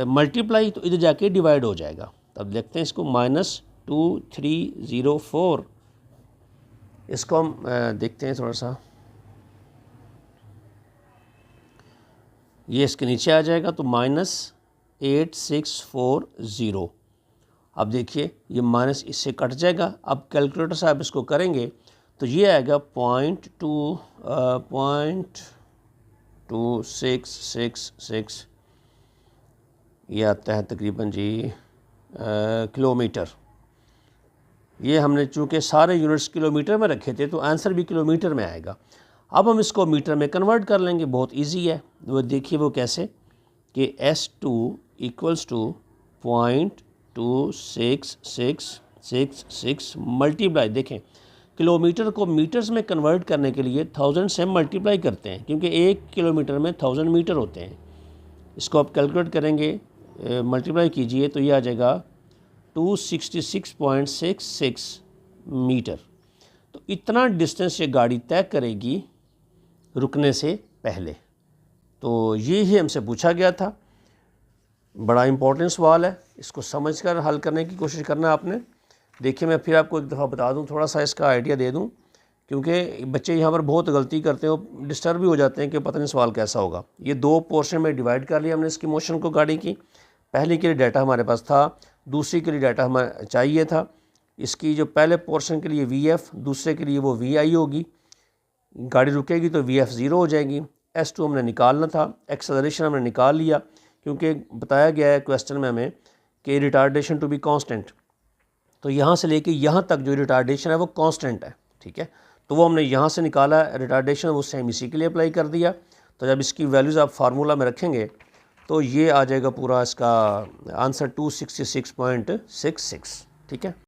मल्टीप्लाई, तो इधर जाके डिवाइड हो जाएगा। तब देखते हैं इसको -2304, इसको हम देखते हैं थोड़ा सा, ये इसके नीचे आ जाएगा तो -8640। अब देखिए ये माइनस इससे कट जाएगा। अब कैलकुलेटर से आप इसको करेंगे तो ये आएगा 0.2666, ये आता है तकरीबन जी किलोमीटर। ये हमने चूँकि सारे यूनिट्स किलोमीटर में रखे थे तो आंसर भी किलोमीटर में आएगा। अब हम इसको मीटर में कन्वर्ट कर लेंगे, बहुत इजी है। वो देखिए वो कैसे कि S2 इक्वल्स टू 0.2666 मल्टीप्लाई, देखें किलोमीटर को मीटर्स में कन्वर्ट करने के लिए 1000 से मल्टीप्लाई करते हैं क्योंकि 1 किलोमीटर में 1000 मीटर होते हैं। इसको आप कैलकुलेट करेंगे, मल्टीप्लाई कीजिए तो ये आ जाएगा 266.66 मीटर। तो इतना डिस्टेंस ये गाड़ी तय करेगी रुकने से पहले। तो ये ही हमसे पूछा गया था, बड़ा इम्पोर्टेंट सवाल है, इसको समझकर हल करने की कोशिश करना आपने। देखिए मैं फिर आपको एक दफ़ा बता दूं, थोड़ा सा इसका आइडिया दे दूं क्योंकि बच्चे यहाँ पर बहुत गलती करते हैं और डिस्टर्ब भी हो जाते हैं कि पता नहीं सवाल कैसा होगा। ये 2 पोर्शन में डिवाइड कर लिया हमने इसकी मोशन को गाड़ी की। पहले के लिए डाटा हमारे पास था, दूसरी के लिए डाटा हमें चाहिए था। इसकी जो पहले पोर्शन के लिए VF, दूसरे के लिए वो VI होगी। गाड़ी रुकेगी तो VF 0 हो जाएगी। S2 हमने निकालना था, एक्सेलरेशन हमने निकाल लिया क्योंकि बताया गया है क्वेश्चन में हमें कि रिटार्डेशन टू बी कांस्टेंट। तो यहाँ से लेके यहाँ तक जो रिटार्डेशन है वो कांस्टेंट है, ठीक है। तो वो हमने यहाँ से निकाला रिटार्डेशन, वो सेम इसी के लिए अप्लाई कर दिया। तो जब इसकी वैल्यूज़ आप फार्मूला में रखेंगे तो ये आ जाएगा पूरा इसका आंसर 266.66, ठीक है।